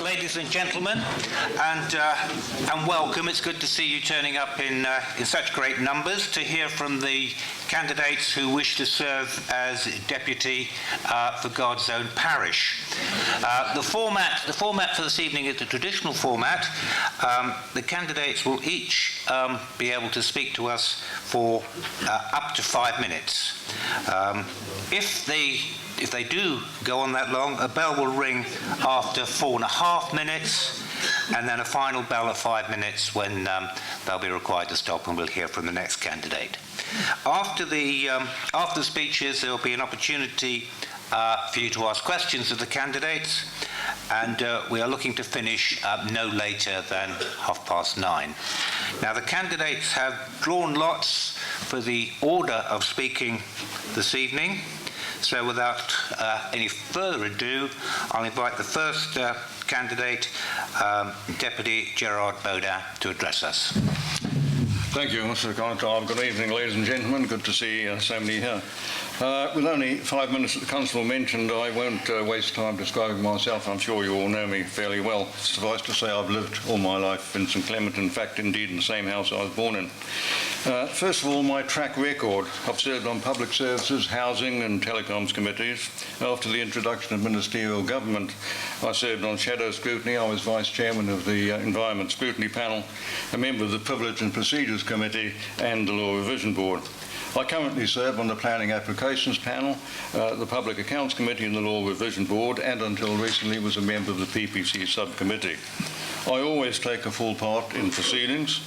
Ladies and gentlemen, and welcome. It's good to see you turning up in such great numbers to hear from the candidates who wish to serve as deputy for God's own parish. The format for this evening is the traditional format. The candidates will each be able to speak to us for up to 5 minutes. If they do go on that long, a bell will ring after 4.5 minutes, and then a final bell at 5 minutes when they'll be required to stop, and we'll hear from the next candidate. After the speeches, there will be an opportunity for you to ask questions of the candidates, and we are looking to finish no later than 9:30. Now, the candidates have drawn lots for the order of speaking this evening. So without any further ado, I'll invite the first candidate, Deputy Gerard Baudains, to address us. Thank you, Mr. Constable. Good evening, ladies and gentlemen. Good to see so many here. With only 5 minutes that the Constable mentioned, I won't waste time describing myself. I'm sure you all know me fairly well. Suffice to say, I've lived all my life in St Clement, in fact, indeed, in the same house I was born in. First of all, my track record. I've served on public services, housing and telecoms committees. After the introduction of ministerial government, I served on shadow scrutiny. I was vice chairman of the Environment Scrutiny Panel, a member of the Privilege and Procedures Committee and the Law Revision Board. I currently serve on the Planning Applications Panel, the Public Accounts Committee and the Law Revision Board, and until recently was a member of the PPC Subcommittee. I always take a full part in proceedings.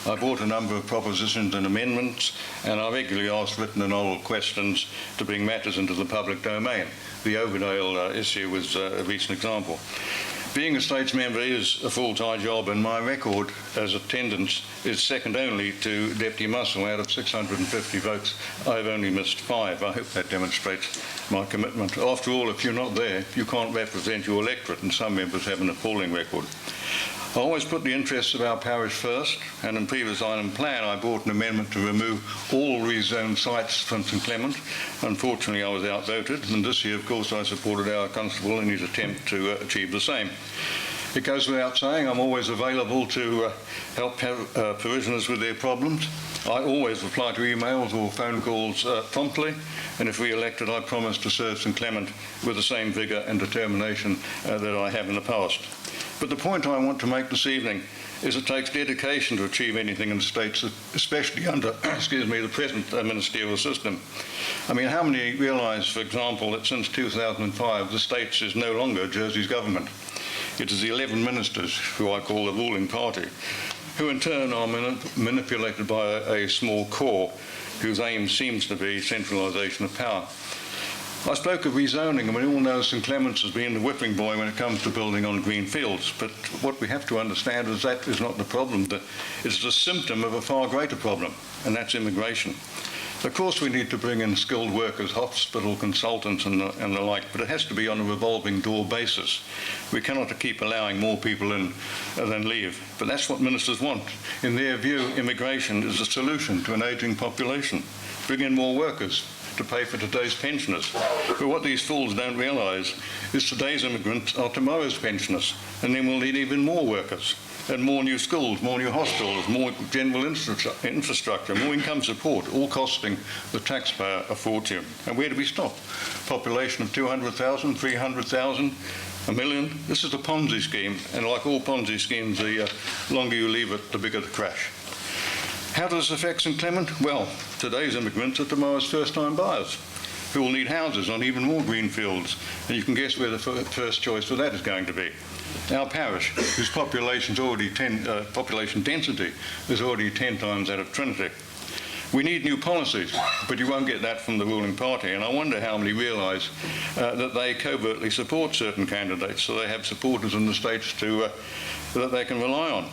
I brought a number of propositions and amendments, and I regularly ask written and oral questions to bring matters into the public domain. The Overdale issue was a recent example. Being a States member is a full-time job, and my record as attendance is second only to Deputy Muscle. Out of 650 votes, I've only missed 5. I hope that demonstrates my commitment. After all, if you're not there, you can't represent your electorate, and some members have an appalling record. I always put the interests of our parish first, and in previous item plan I brought an amendment to remove all rezoned sites from St Clement. Unfortunately, I was outvoted, and this year, of course, I supported our Constable in his attempt to achieve the same. It goes without saying I'm always available to help parishioners with their problems. I always reply to emails or phone calls promptly, and if re-elected, I promise to serve St Clement with the same vigour and determination that I have in the past. But the point I want to make this evening is it takes dedication to achieve anything in the States, especially under, the present ministerial system. I mean, how many realise, for example, that since 2005, the States is no longer Jersey's government? It is the 11 ministers, who I call the ruling party, who in turn are manipulated by a small core whose aim seems to be centralisation of power. I spoke of rezoning, and we all know St Clement's has been the whipping boy when it comes to building on green fields. But what we have to understand is that is not the problem. It's the symptom of a far greater problem, and that's immigration. Of course, we need to bring in skilled workers, hospital consultants and the like, but it has to be on a revolving door basis. We cannot keep allowing more people in than leave. But that's what ministers want. In their view, immigration is the solution to an ageing population. Bring in more workers to pay for today's pensioners. But what these fools don't realise is today's immigrants are tomorrow's pensioners, and then we'll need even more workers, and more new schools, more new hospitals, more general infrastructure, more income support, all costing the taxpayer a fortune. And where do we stop? Population of 200,000, 300,000, a million? This is a Ponzi scheme, and like all Ponzi schemes, the longer you leave it, the bigger the crash. How does this affect St Clement? Well, today's immigrants are tomorrow's first-time buyers, who will need houses on even more green fields, and you can guess where the first choice for that is going to be. Our parish, whose population density is already 10 times that of Trinity. We need new policies, but you won't get that from the ruling party, and I wonder how many realise that they covertly support certain candidates, so they have supporters in the States that they can rely on.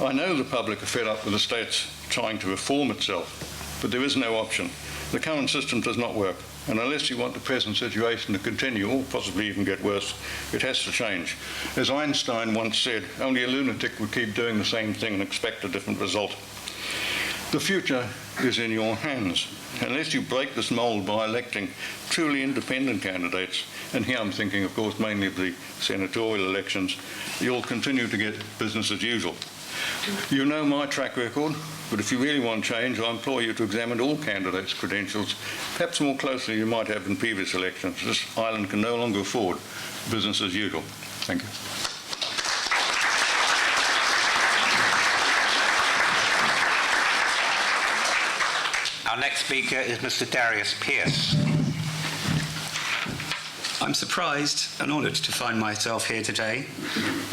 I know the public are fed up with the States trying to reform itself, but there is no option. The current system does not work, and unless you want the present situation to continue, or possibly even get worse, it has to change. As Einstein once said, only a lunatic would keep doing the same thing and expect a different result. The future is in your hands. Unless you break this mould by electing truly independent candidates, and here I'm thinking, of course, mainly of the senatorial elections, you'll continue to get business as usual. You know my track record, but if you really want change, I implore you to examine all candidates' credentials, perhaps more closely than you might have in previous elections. This island can no longer afford business as usual. Thank you. Our next speaker is Mr. Darius Pearce. I'm surprised and honoured to find myself here today.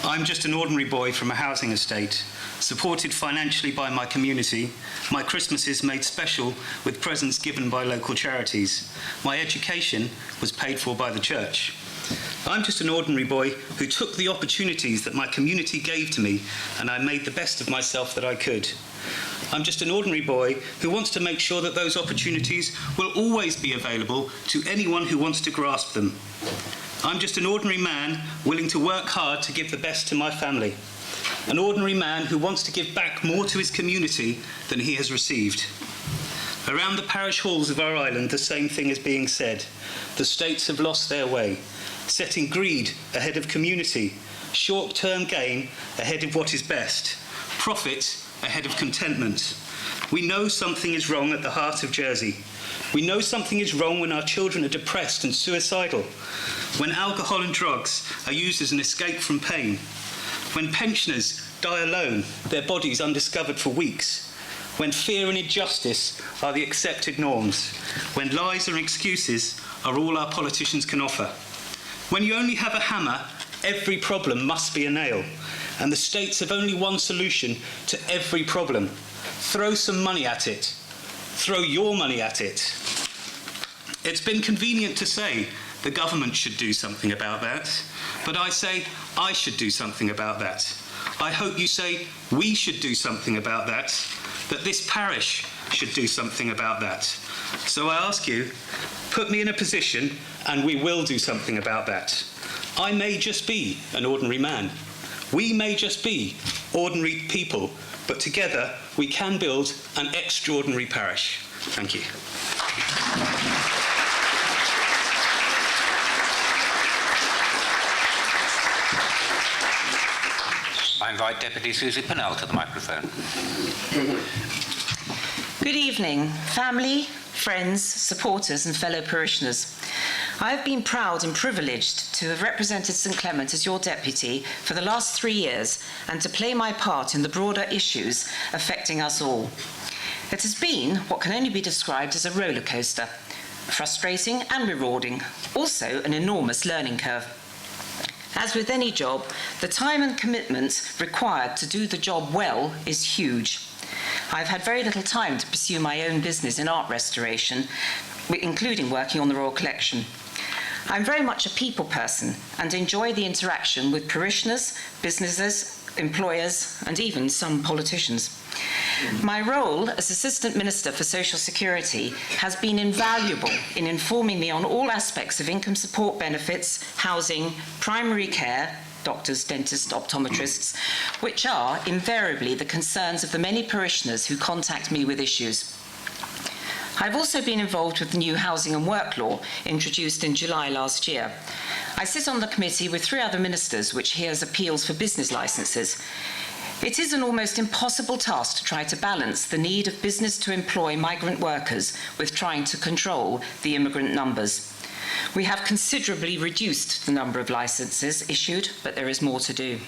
I'm just an ordinary boy from a housing estate, supported financially by my community, my Christmases made special with presents given by local charities. My education was paid for by the church. I'm just an ordinary boy who took the opportunities that my community gave to me, and I made the best of myself that I could. I'm just an ordinary boy who wants to make sure that those opportunities will always be available to anyone who wants to grasp them. I'm just an ordinary man willing to work hard to give the best to my family. An ordinary man who wants to give back more to his community than he has received. Around the parish halls of our island, the same thing is being said. The states have lost their way, setting greed ahead of community, short-term gain ahead of what is best, profit ahead of contentment. We know something is wrong at the heart of Jersey. We know something is wrong when our children are depressed and suicidal, when alcohol and drugs are used as an escape from pain, when pensioners die alone, their bodies undiscovered for weeks, when fear and injustice are the accepted norms, when lies and excuses are all our politicians can offer. When you only have a hammer, every problem must be a nail, and the states have only one solution to every problem. Throw some money at it. Throw your money at it. It's been convenient to say the government should do something about that, but I say I should do something about that. I hope you say we should do something about that this parish should do something about that. So I ask you, put me in a position and we will do something about that. I may just be an ordinary man. We may just be ordinary people, but together we can build an extraordinary parish. Thank you. I invite Deputy Susie Pinel to the microphone. Good evening, family, friends, supporters and fellow parishioners. I have been proud and privileged to have represented St Clement as your deputy for the last 3 years and to play my part in the broader issues affecting us all. It has been what can only be described as a roller coaster, frustrating and rewarding, also an enormous learning curve. As with any job, the time and commitment required to do the job well is huge. I've had very little time to pursue my own business in art restoration, including working on the Royal Collection. I'm very much a people person and enjoy the interaction with parishioners, businesses, employers, and even some politicians. My role as Assistant Minister for Social Security has been invaluable in informing me on all aspects of income support benefits, housing, primary care, doctors, dentists, optometrists, which are invariably the concerns of the many parishioners who contact me with issues. I've also been involved with the new Housing and Work Law introduced in July last year. I sit on the committee with 3 other ministers which hears appeals for business licences. It is an almost impossible task to try to balance the need of business to employ migrant workers with trying to control the immigrant numbers. We have considerably reduced the number of licences issued, but there is more to do.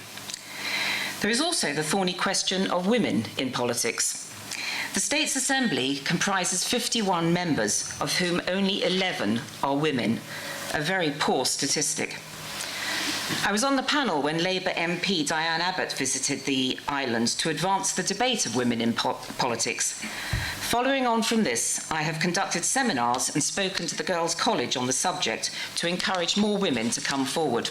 There is also the thorny question of women in politics. The State's Assembly comprises 51 members, of whom only 11 are women, a very poor statistic. I was on the panel when Labour MP Diane Abbott visited the island to advance the debate of women in politics. Following on from this, I have conducted seminars and spoken to the Girls' College on the subject to encourage more women to come forward.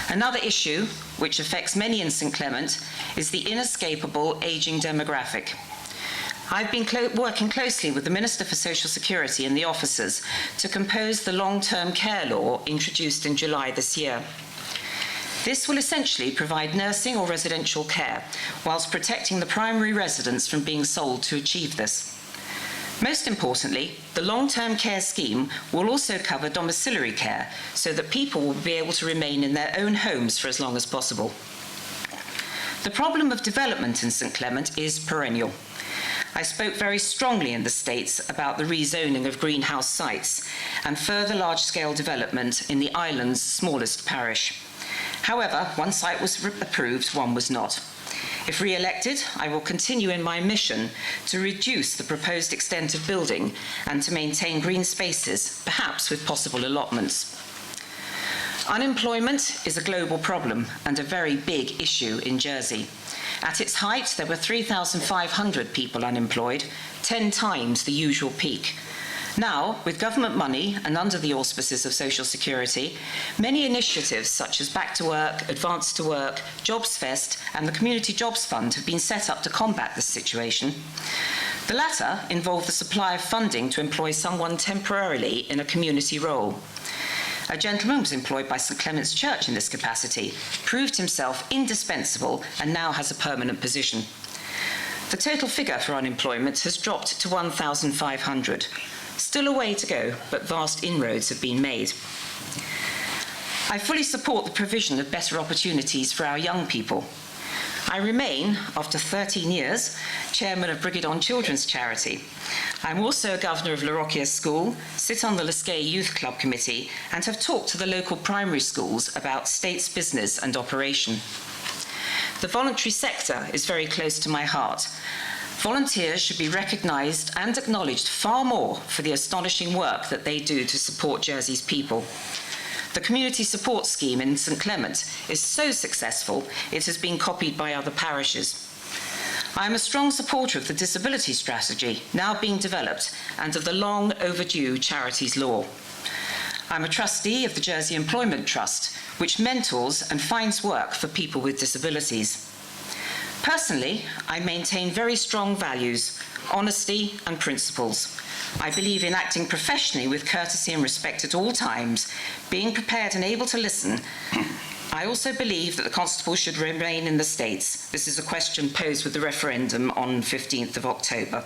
Another issue, which affects many in St Clement, is the inescapable ageing demographic. I've been working closely with the Minister for Social Security and the officers to compose the long-term care law introduced in July this year. This will essentially provide nursing or residential care, whilst protecting the primary residents from being sold to achieve this. Most importantly, the long-term care scheme will also cover domiciliary care so that people will be able to remain in their own homes for as long as possible. The problem of development in St Clement is perennial. I spoke very strongly in the States about the rezoning of greenhouse sites and further large-scale development in the island's smallest parish. However, one site was approved, one was not. If re-elected, I will continue in my mission to reduce the proposed extent of building and to maintain green spaces, perhaps with possible allotments. Unemployment is a global problem and a very big issue in Jersey. At its height, there were 3,500 people unemployed, 10 times the usual peak. Now, with government money and under the auspices of Social Security, many initiatives such as Back to Work, Advance to Work, Jobs Fest and the Community Jobs Fund have been set up to combat this situation. The latter involve the supply of funding to employ someone temporarily in a community role. A gentleman was employed by St Clement's Church in this capacity, proved himself indispensable and now has a permanent position. The total figure for unemployment has dropped to 1,500. Still a way to go, but vast inroads have been made. I fully support the provision of better opportunities for our young people. I remain, after 13 years, chairman of Brigidon Children's Charity. I'm also a governor of La Rocquier School, sit on the Liskeay Youth Club Committee, and have talked to the local primary schools about state's business and operation. The voluntary sector is very close to my heart. Volunteers should be recognised and acknowledged far more for the astonishing work that they do to support Jersey's people. The community support scheme in St Clement is so successful it has been copied by other parishes. I am a strong supporter of the disability strategy now being developed and of the long overdue charities law. I'm a trustee of the Jersey Employment Trust, which mentors and finds work for people with disabilities. Personally, I maintain very strong values, honesty and principles. I believe in acting professionally with courtesy and respect at all times, being prepared and able to listen. I also believe that the constable should remain in the States. This is a question posed with the referendum on 15th of October.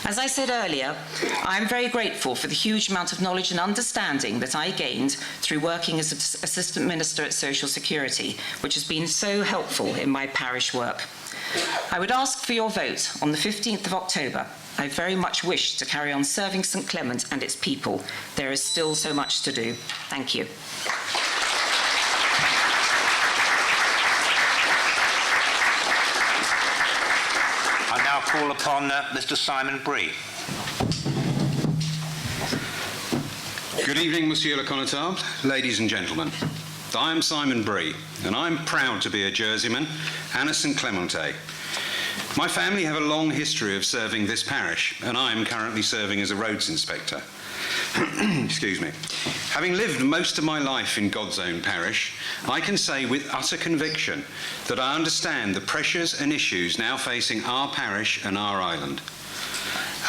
As I said earlier, I am very grateful for the huge amount of knowledge and understanding that I gained through working as Assistant Minister at Social Security, which has been so helpful in my parish work. I would ask for your vote on the 15th of October. I very much wish to carry on serving St Clement and its people. There is still so much to do. Thank you. I now call upon Mr. Simon Brée. Good evening, Monsieur le Connétable, ladies and gentlemen. I am Simon Brée, and I'm proud to be a Jerseyman and a St Clemente. My family have a long history of serving this parish, and I am currently serving as a roads inspector. Excuse me. Having lived most of my life in God's own parish, I can say with utter conviction that I understand the pressures and issues now facing our parish and our island.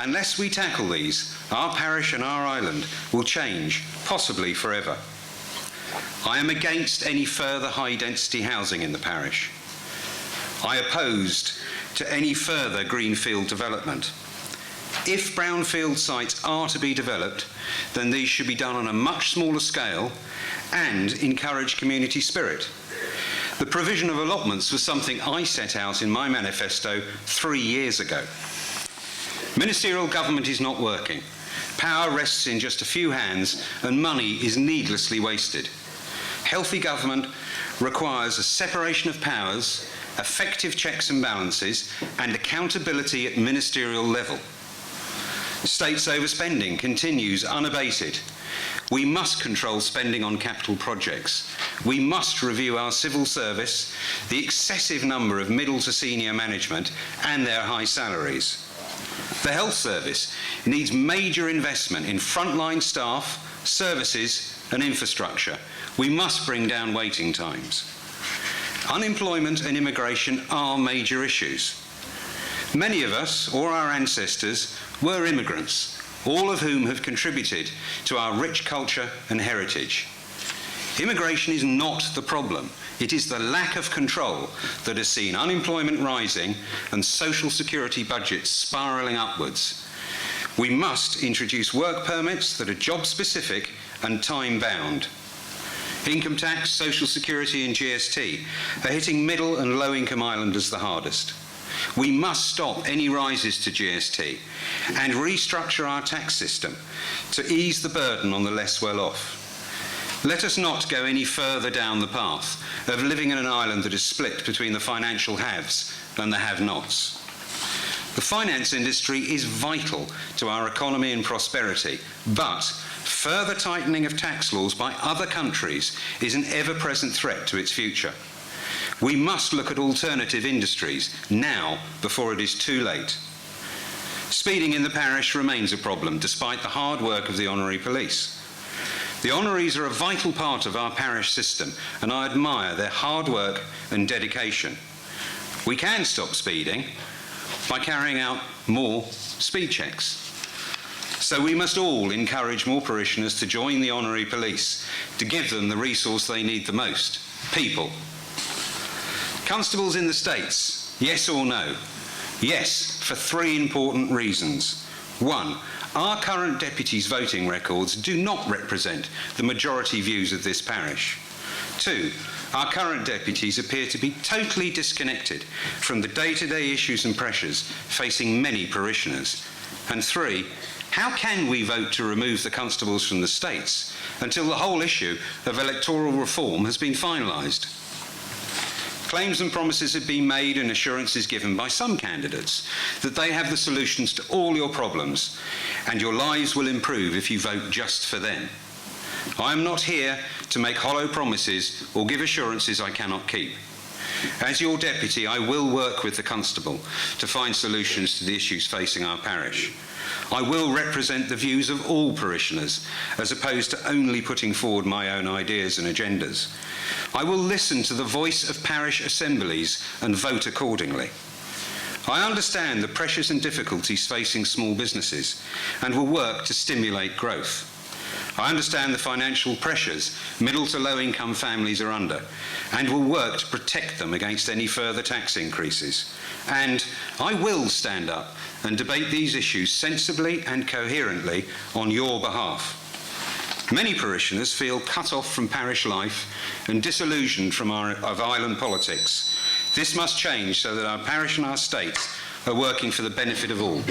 Unless we tackle these, our parish and our island will change, possibly forever. I am against any further high-density housing in the parish. I opposed to any further greenfield development. If brownfield sites are to be developed, then these should be done on a much smaller scale and encourage community spirit. The provision of allotments was something I set out in my manifesto 3 years ago. Ministerial government is not working. Power rests in just a few hands and money is needlessly wasted. Healthy government requires a separation of powers, effective checks and balances, and accountability at ministerial level. State's overspending continues unabated. We must control spending on capital projects. We must review our civil service, the excessive number of middle to senior management, and their high salaries. The health service needs major investment in frontline staff, services, and infrastructure. We must bring down waiting times. Unemployment and immigration are major issues. Many of us, or our ancestors, were immigrants, all of whom have contributed to our rich culture and heritage. Immigration is not the problem. It is the lack of control that has seen unemployment rising and social security budgets spiralling upwards. We must introduce work permits that are job-specific and time-bound. Income tax, social security and GST are hitting middle and low-income islanders the hardest. We must stop any rises to GST and restructure our tax system to ease the burden on the less well-off. Let us not go any further down the path of living in an island that is split between the financial haves and the have-nots. The finance industry is vital to our economy and prosperity, but further tightening of tax laws by other countries is an ever-present threat to its future. We must look at alternative industries now before it is too late. Speeding in the parish remains a problem despite the hard work of the honorary police. The honoraries are a vital part of our parish system and I admire their hard work and dedication. We can stop speeding by carrying out more speed checks. So we must all encourage more parishioners to join the honorary police to give them the resource they need the most: people. Constables in the States, yes or no? Yes, for 3 important reasons. 1, our current deputies' voting records do not represent the majority views of this parish. 2, our current deputies appear to be totally disconnected from the day-to-day issues and pressures facing many parishioners. And 3, how can we vote to remove the constables from the States until the whole issue of electoral reform has been finalised? Claims and promises have been made and assurances given by some candidates that they have the solutions to all your problems and your lives will improve if you vote just for them. I am not here to make hollow promises or give assurances I cannot keep. As your deputy, I will work with the constable to find solutions to the issues facing our parish. I will represent the views of all parishioners, as opposed to only putting forward my own ideas and agendas. I will listen to the voice of parish assemblies and vote accordingly. I understand the pressures and difficulties facing small businesses and will work to stimulate growth. I understand the financial pressures middle to low income families are under and will work to protect them against any further tax increases. And I will stand up and debate these issues sensibly and coherently on your behalf. Many parishioners feel cut off from parish life and disillusioned of island politics. This must change so that our parish and our state are working for the benefit of all.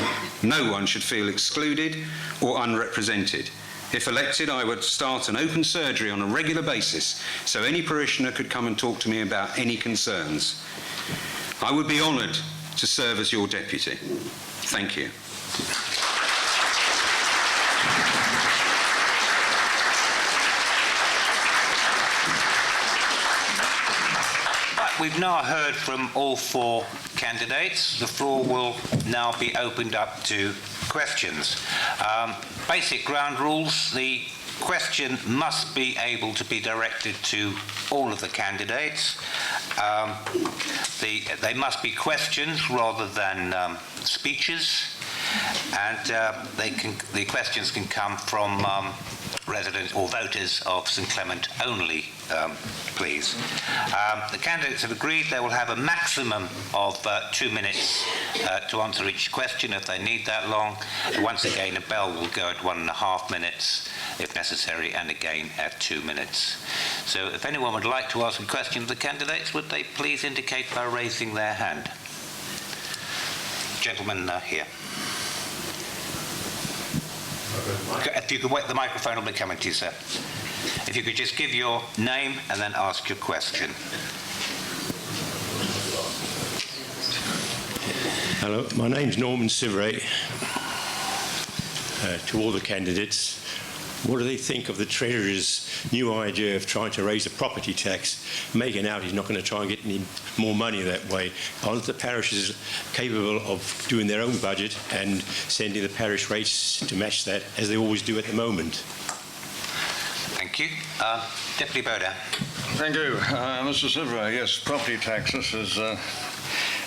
No one should feel excluded or unrepresented. If elected, I would start an open surgery on a regular basis so any parishioner could come and talk to me about any concerns. I would be honoured to serve as your deputy. Thank you. We've now heard from all 4 candidates. The floor will now be opened up to questions. Basic ground rules: the question must be able to be directed to all of the candidates. They must be questions rather than speeches, and the questions can come from residents or voters of St Clement only, please. The candidates have agreed they will have a maximum of 2 minutes to answer each question if they need that long. Once again, a bell will go at 1.5 minutes if necessary, and again at 2 minutes. So if anyone would like to ask a question of the candidates, would they please indicate by raising their hand? Gentleman here. If you could wait, the microphone will be coming to you, sir. If you could just give your name and then ask your question. Hello, my name's Norman Siveray. To all the candidates, what do they think of the Treasurer's new idea of trying to raise the property tax, making out he's not going to try and get any more money that way? Aren't the parishes capable of doing their own budget and sending the parish rates to match that, as they always do at the moment? Thank you. Deputy Baudains. Thank you. Mr Siveray, yes, property taxes is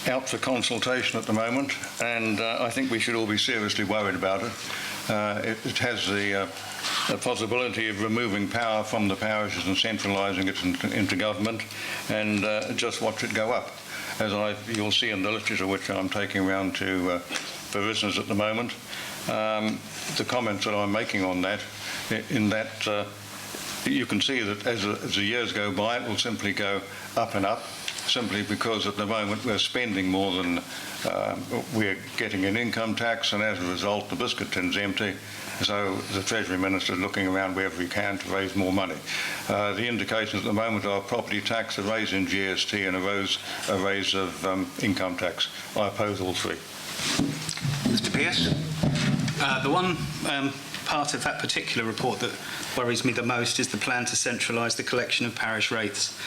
out for consultation at the moment, and I think we should all be seriously worried about it. It has the possibility of removing power from the parishes and centralising it into government, and just watch it go up. As you'll see in the literature which I'm taking around to parishioners at the moment, the comments that I'm making on that, in that you can see that as the years go by, it will simply go up and up, simply because at the moment we're spending more than we're getting in income tax, and as a result the biscuit tin's empty. So the Treasury Minister is looking around wherever he can to raise more money. The indications at the moment are property tax, a raise in GST and a raise of income tax. I oppose all three. Mr. Pearce? The one part of that particular report that worries me the most is the plan to centralise the collection of parish rates.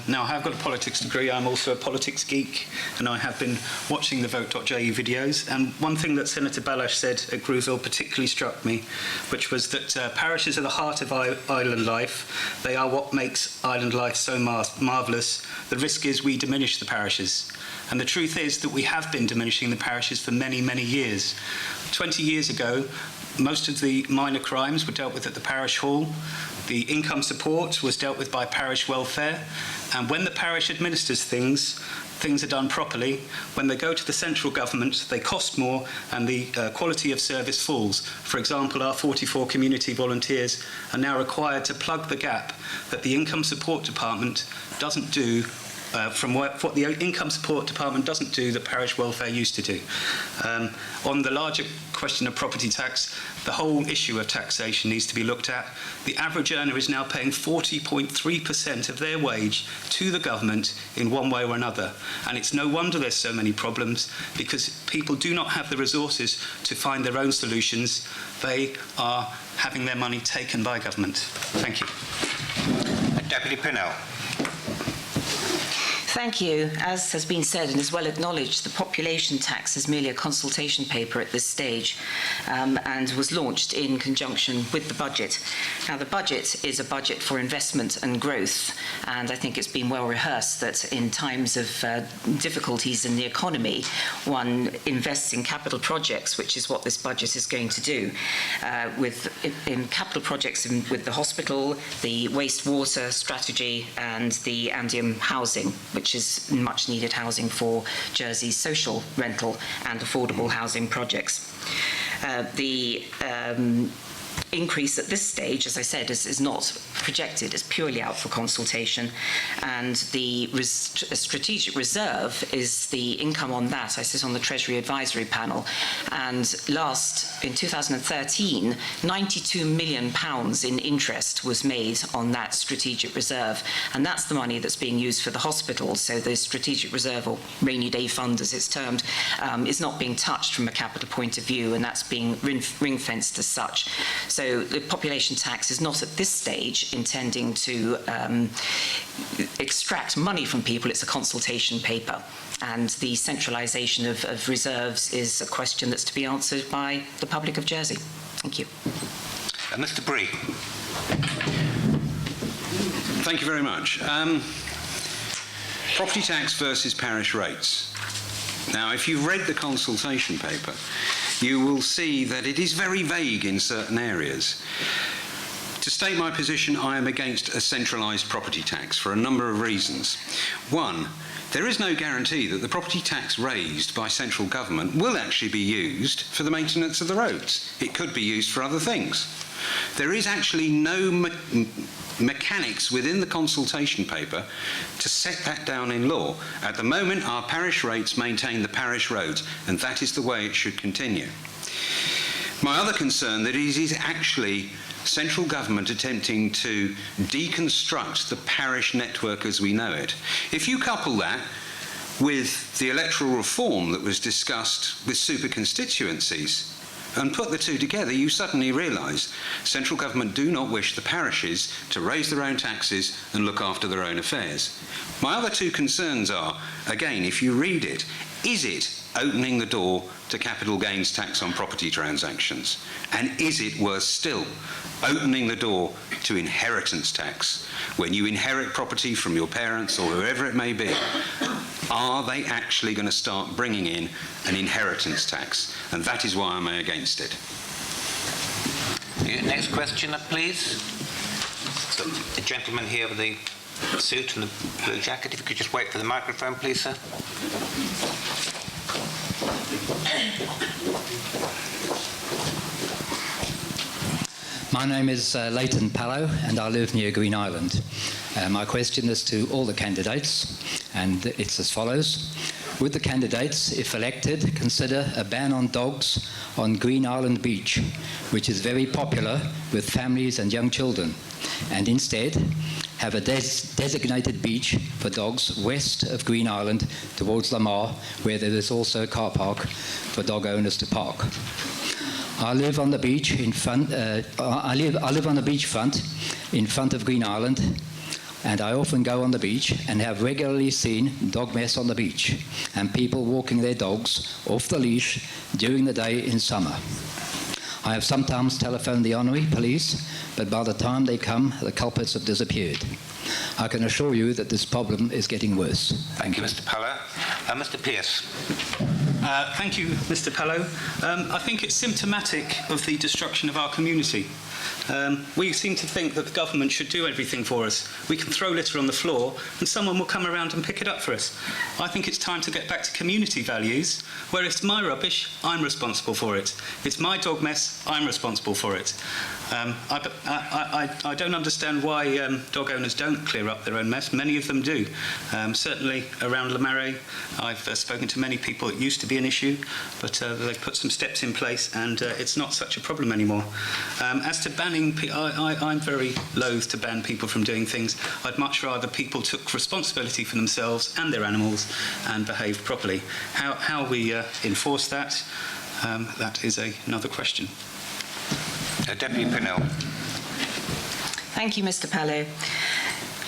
Now, I have got a politics degree. I'm also a politics geek, and I have been watching the vote.je videos. And one thing that Senator Baudains said at Grooville particularly struck me, which was that parishes are the heart of island life. They are what makes island life so marvellous. The risk is we diminish the parishes. And the truth is that we have been diminishing the parishes for many, many years. 20 years ago, most of the minor crimes were dealt with at the parish hall. The income support was dealt with by parish welfare. And when the parish administers things are done properly. When they go to the central government, they cost more and the quality of service falls. For example, our 44 community volunteers are now required to plug the gap that the income support department doesn't do from what the income support department doesn't do that parish welfare used to do. On the larger question of property tax, the whole issue of taxation needs to be looked at. The average earner is now paying 40.3% of their wage to the government in one way or another. And it's no wonder there's so many problems, because people do not have the resources to find their own solutions. They are having their money taken by government. Thank you. Deputy Pinel. Thank you. As has been said and is well acknowledged, the population tax is merely a consultation paper at this stage and was launched in conjunction with the budget. Now, the budget is a budget for investment and growth, and I think it's been well rehearsed that in times of difficulties in the economy, one invests in capital projects, which is what this budget is going to do, in capital projects with the hospital, the wastewater strategy, and the Andium housing, which is much needed housing for Jersey's social, rental and affordable housing projects. The increase at this stage, as I said, is not projected, it's purely out for consultation, and the strategic reserve is the income on that. I sit on the Treasury Advisory Panel, and in 2013, £92 million in interest was made on that strategic reserve, and that's the money that's being used for the hospital. So the strategic reserve, or rainy day fund as it's termed, is not being touched from a capital point of view, and that's being ring-fenced as such. So the population tax is not at this stage intending to extract money from people. It's a consultation paper. And the centralisation of reserves is a question that's to be answered by the public of Jersey. Thank you. Mr. Brée. Thank you very much. Property tax versus parish rates. Now, if you've read the consultation paper, you will see that it is very vague in certain areas. To state my position, I am against a centralised property tax for a number of reasons. One, there is no guarantee that the property tax raised by central government will actually be used for the maintenance of the roads. It could be used for other things. There is actually no mechanics within the consultation paper to set that down in law. At the moment, our parish rates maintain the parish roads, and that is the way it should continue. My other concern that it is actually central government attempting to deconstruct the parish network as we know it. If you couple that with the electoral reform that was discussed with super constituencies and put the two together, you suddenly realise central government do not wish the parishes to raise their own taxes and look after their own affairs. My other two concerns are, again, if you read it, is it opening the door to capital gains tax on property transactions? And is it, worse still, opening the door to inheritance tax? When you inherit property from your parents or whoever it may be, are they actually going to start bringing in an inheritance tax? And that is why I'm against it. Next question, please. The gentleman here with the suit and the blue jacket. If you could just wait for the microphone, please, sir. My name is Leighton Pallow, and I live near Green Island. My question is to all the candidates, and it's as follows. Would the candidates, if elected, consider a ban on dogs on Green Island Beach, which is very popular with families and young children, and instead have a designated beach for dogs west of Green Island towards Lamar, where there is also a car park for dog owners to park? I live on the beach in front. I live on the beachfront in front of Green Island, and I often go on the beach and have regularly seen dog mess on the beach and people walking their dogs off the leash during the day in summer. I have sometimes telephoned the honorary police, but by the time they come, the culprits have disappeared. I can assure you that this problem is getting worse. Thank you, Mr. Pallow. Mr. Pearce. Thank you, Mr. Pallow. I think it's symptomatic of the destruction of our community. We seem to think that the government should do everything for us. We can throw litter on the floor and someone will come around and pick it up for us. I think it's time to get back to community values, where it's my rubbish, I'm responsible for it. It's my dog mess, I'm responsible for it. I don't understand why dog owners don't clear up their own mess. Many of them do. Certainly around Le Marais, I've spoken to many people. It used to be an issue, but they've put some steps in place and it's not such a problem anymore. As to banning, I'm very loath to ban people from doing things. I'd much rather people took responsibility for themselves and their animals and behaved properly. How we enforce that, that is another question. Deputy Pinel. Thank you, Mr. Pallow.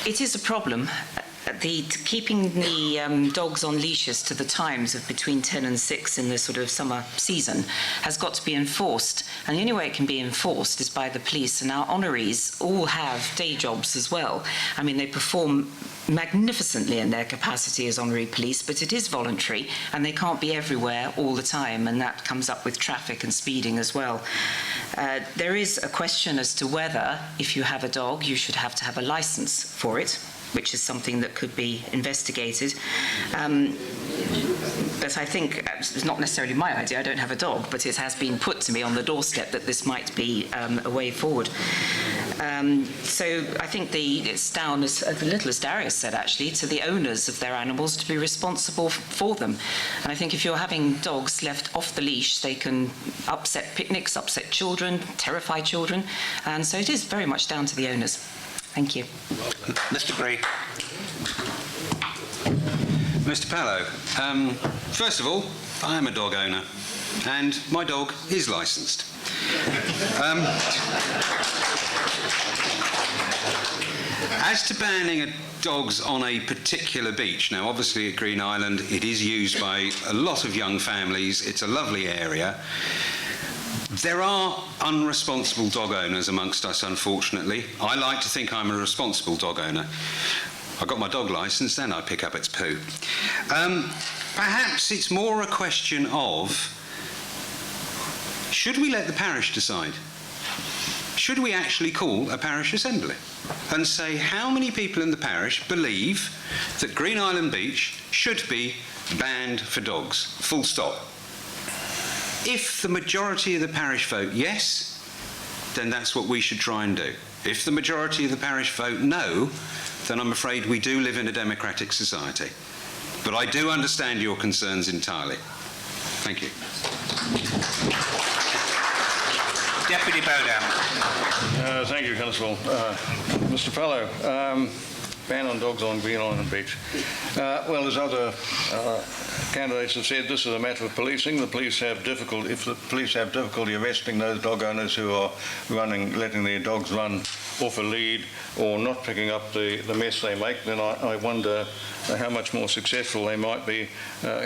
It is a problem. Keeping the dogs on leashes to the times of between 10 and 6 in the sort of summer season has got to be enforced. And the only way it can be enforced is by the police. And our honorees all have day jobs as well. I mean, they perform magnificently in their capacity as honorary police, but it is voluntary and they can't be everywhere all the time, and that comes up with traffic and speeding as well. There is a question as to whether, if you have a dog, you should have to have a license for it, which is something that could be investigated. But I think it's not necessarily my idea. I don't have a dog, but it has been put to me on the doorstep that this might be a way forward. So I think it's down, as little as Darius said, actually, to the owners of their animals to be responsible for them. And I think if you're having dogs left off the leash, they can upset picnics, upset children, terrify children. And so it is very much down to the owners. Thank you. Mr. Brée. Mr. Pallow, first of all, I am a dog owner, and my dog is licensed. As to banning dogs on a particular beach, now obviously at Green Island it is used by a lot of young families, it's a lovely area. There are unresponsible dog owners amongst us, unfortunately. I like to think I'm a responsible dog owner. I've got my dog licence, then I pick up its poo. Perhaps it's more a question of, should we let the parish decide? Should we actually call a parish assembly and say how many people in the parish believe that Green Island Beach should be banned for dogs, full stop? If the majority of the parish vote yes, then that's what we should try and do. If the majority of the parish vote no, then I'm afraid we do live in a democratic society. But I do understand your concerns entirely. Thank you. Deputy Baudains. Thank you, Constable. Mr. Pallow, ban on dogs on Green Island Beach. Well, as other candidates have said, this is a matter of policing. The police have difficulty, if the police have difficulty arresting those dog owners who are letting their dogs run off a lead or not picking up the mess they make, then I wonder how much more successful they might be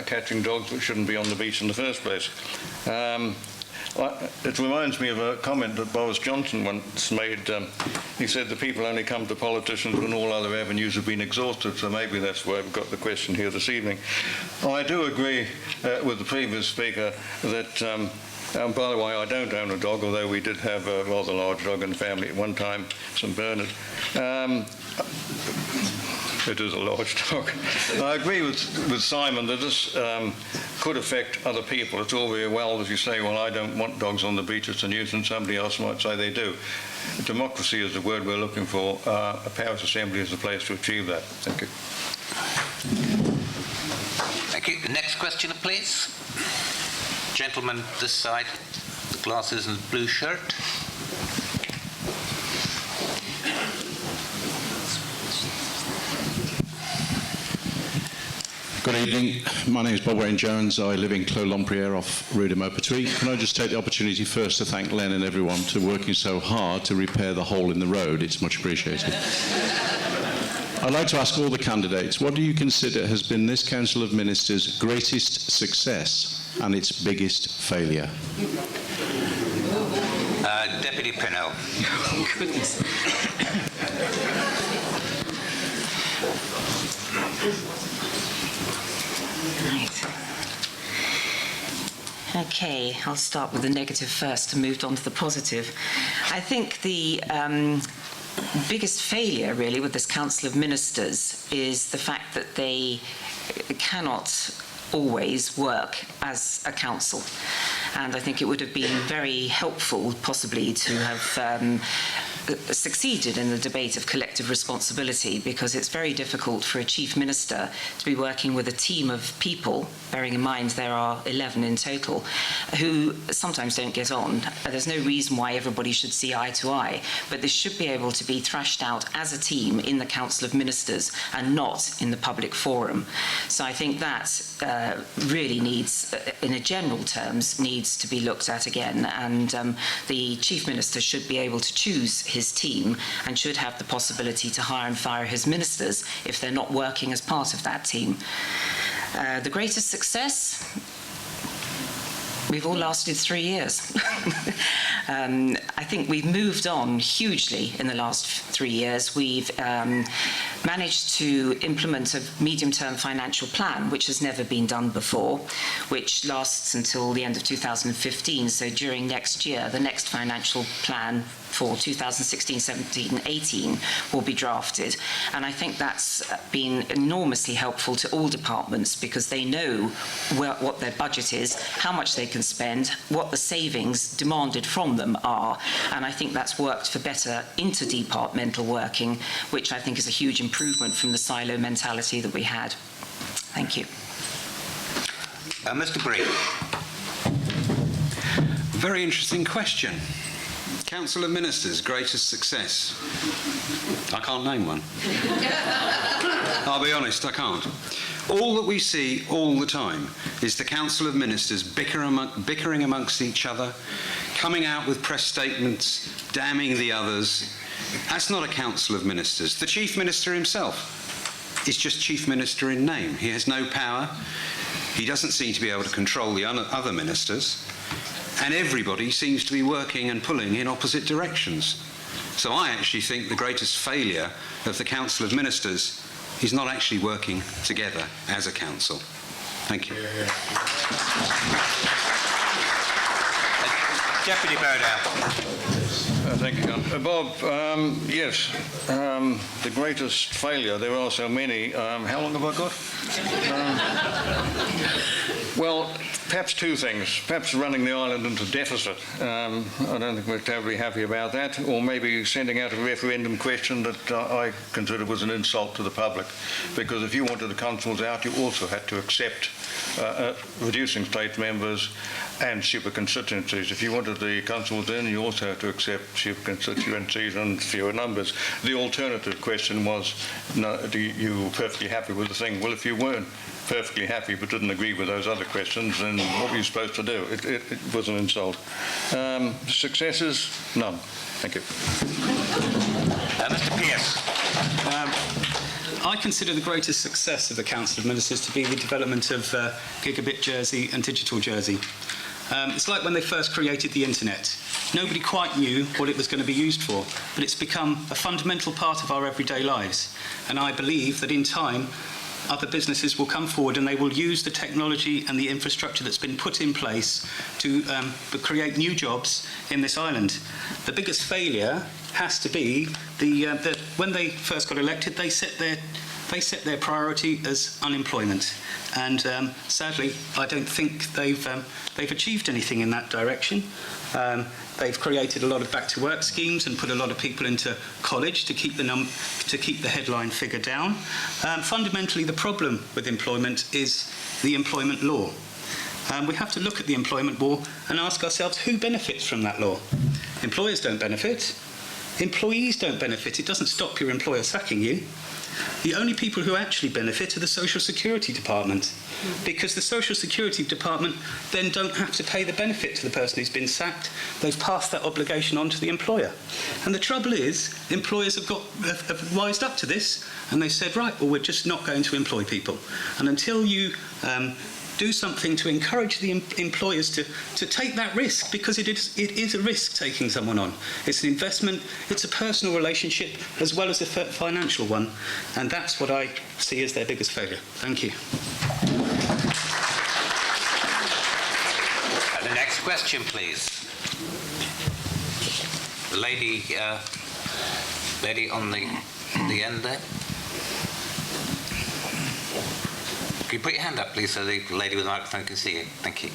catching dogs that shouldn't be on the beach in the first place. It reminds me of a comment that Boris Johnson once made. He said the people only come to politicians when all other avenues have been exhausted, so maybe that's why we've got the question here this evening. I do agree with the previous speaker that, by the way, I don't own a dog, although we did have a rather large dog in the family at one time, St. Bernard. It is a large dog. I agree with Simon that this could affect other people. It's all very well if you say, well, I don't want dogs on the beach, it's a nuisance. Somebody else might say they do. Democracy is the word we're looking for. A parish assembly is the place to achieve that. Thank you. Thank you. Next question, please. Gentleman this side, the glasses and blue shirt. Good evening. My name is Bob Jones. I live in Clos-Lempriere off Rue de Maupertuis. Can I just take the opportunity first to thank Len and everyone for working so hard to repair the hole in the road. It's much appreciated. I'd like to ask all the candidates, what do you consider has been this Council of Ministers' greatest success and its biggest failure? Deputy Pinel. Oh, goodness. Right. Okay, I'll start with the negative first and move on to the positive. I think the biggest failure, really, with this Council of Ministers is the fact that they cannot always work as a council. And I think it would have been very helpful, possibly, to have succeeded in the debate of collective responsibility, because it's very difficult for a chief minister to be working with a team of people, bearing in mind there are 11 in total, who sometimes don't get on. There's no reason why everybody should see eye to eye, but this should be able to be thrashed out as a team in the Council of Ministers and not in the public forum. So I think that really needs, in a general terms, needs to be looked at again, and the chief minister should be able to choose his team and should have the possibility to hire and fire his ministers if they're not working as part of that team. The greatest success? We've all lasted 3 years. I think we've moved on hugely in the last 3 years. We've managed to implement a medium-term financial plan, which has never been done before, which lasts until the end of 2015. So during next year, the next financial plan for 2016, 17 and 18 will be drafted. And I think that's been enormously helpful to all departments, because they know what their budget is, how much they can spend, what the savings demanded from them are. And I think that's worked for better interdepartmental working, which I think is a huge improvement from the silo mentality that we had. Thank you. Mr. Brée. Very interesting question. Council of Ministers' greatest success? I can't name one. I'll be honest, I can't. All that we see all the time is the Council of Ministers bickering amongst each other, coming out with press statements, damning the others. That's not a Council of Ministers. The Chief Minister himself is just Chief Minister in name. He has no power. He doesn't seem to be able to control the other ministers. And everybody seems to be working and pulling in opposite directions. So I actually think the greatest failure of the Council of Ministers is not actually working together as a council. Thank you. Deputy Baudains. Thank you, Bob. Yes, the greatest failure, there are so many. How long have I got? Well, perhaps two things. Perhaps running the island into deficit. I don't think we're terribly happy about that. Or maybe sending out a referendum question that I consider was an insult to the public. Because if you wanted the constables out, you also had to accept reducing state members and super constituencies. If you wanted the constables in, you also had to accept super constituencies and fewer numbers. The alternative question was, no, you were perfectly happy with the thing? Well, if you weren't perfectly happy but didn't agree with those other questions, then what were you supposed to do? It was an insult. Successes? None. Thank you. Mr. Pearce. I consider the greatest success of the Council of Ministers to be the development of Gigabit Jersey and Digital Jersey. It's like when they first created the internet. Nobody quite knew what it was going to be used for, but it's become a fundamental part of our everyday lives. And I believe that in time, other businesses will come forward and they will use the technology and the infrastructure that's been put in place to create new jobs in this island. The biggest failure has to be when they first got elected, they set their they set their priority as unemployment. And sadly, I don't think they've achieved anything in that direction. They've created a lot of back-to-work schemes and put a lot of people into college to keep the headline figure down. Fundamentally, the problem with employment is the employment law. We have to look at the employment law and ask ourselves who benefits from that law. Employers don't benefit. Employees don't benefit. It doesn't stop your employer sacking you. The only people who actually benefit are the Social Security Department, because the Social Security Department then don't have to pay the benefit to the person who's been sacked. They've passed that obligation on to the employer. And the trouble is, employers have wised up to this, and they said, right, well, we're just not going to employ people. And until you do something to encourage the employers to take that risk, because it is a risk taking someone on. It's an investment, it's a personal relationship as well as a financial one, and that's what I see as their biggest failure. Thank you. The next question, please. The lady on the end there. Can you put your hand up, please, so the lady with the microphone can see you? Thank you.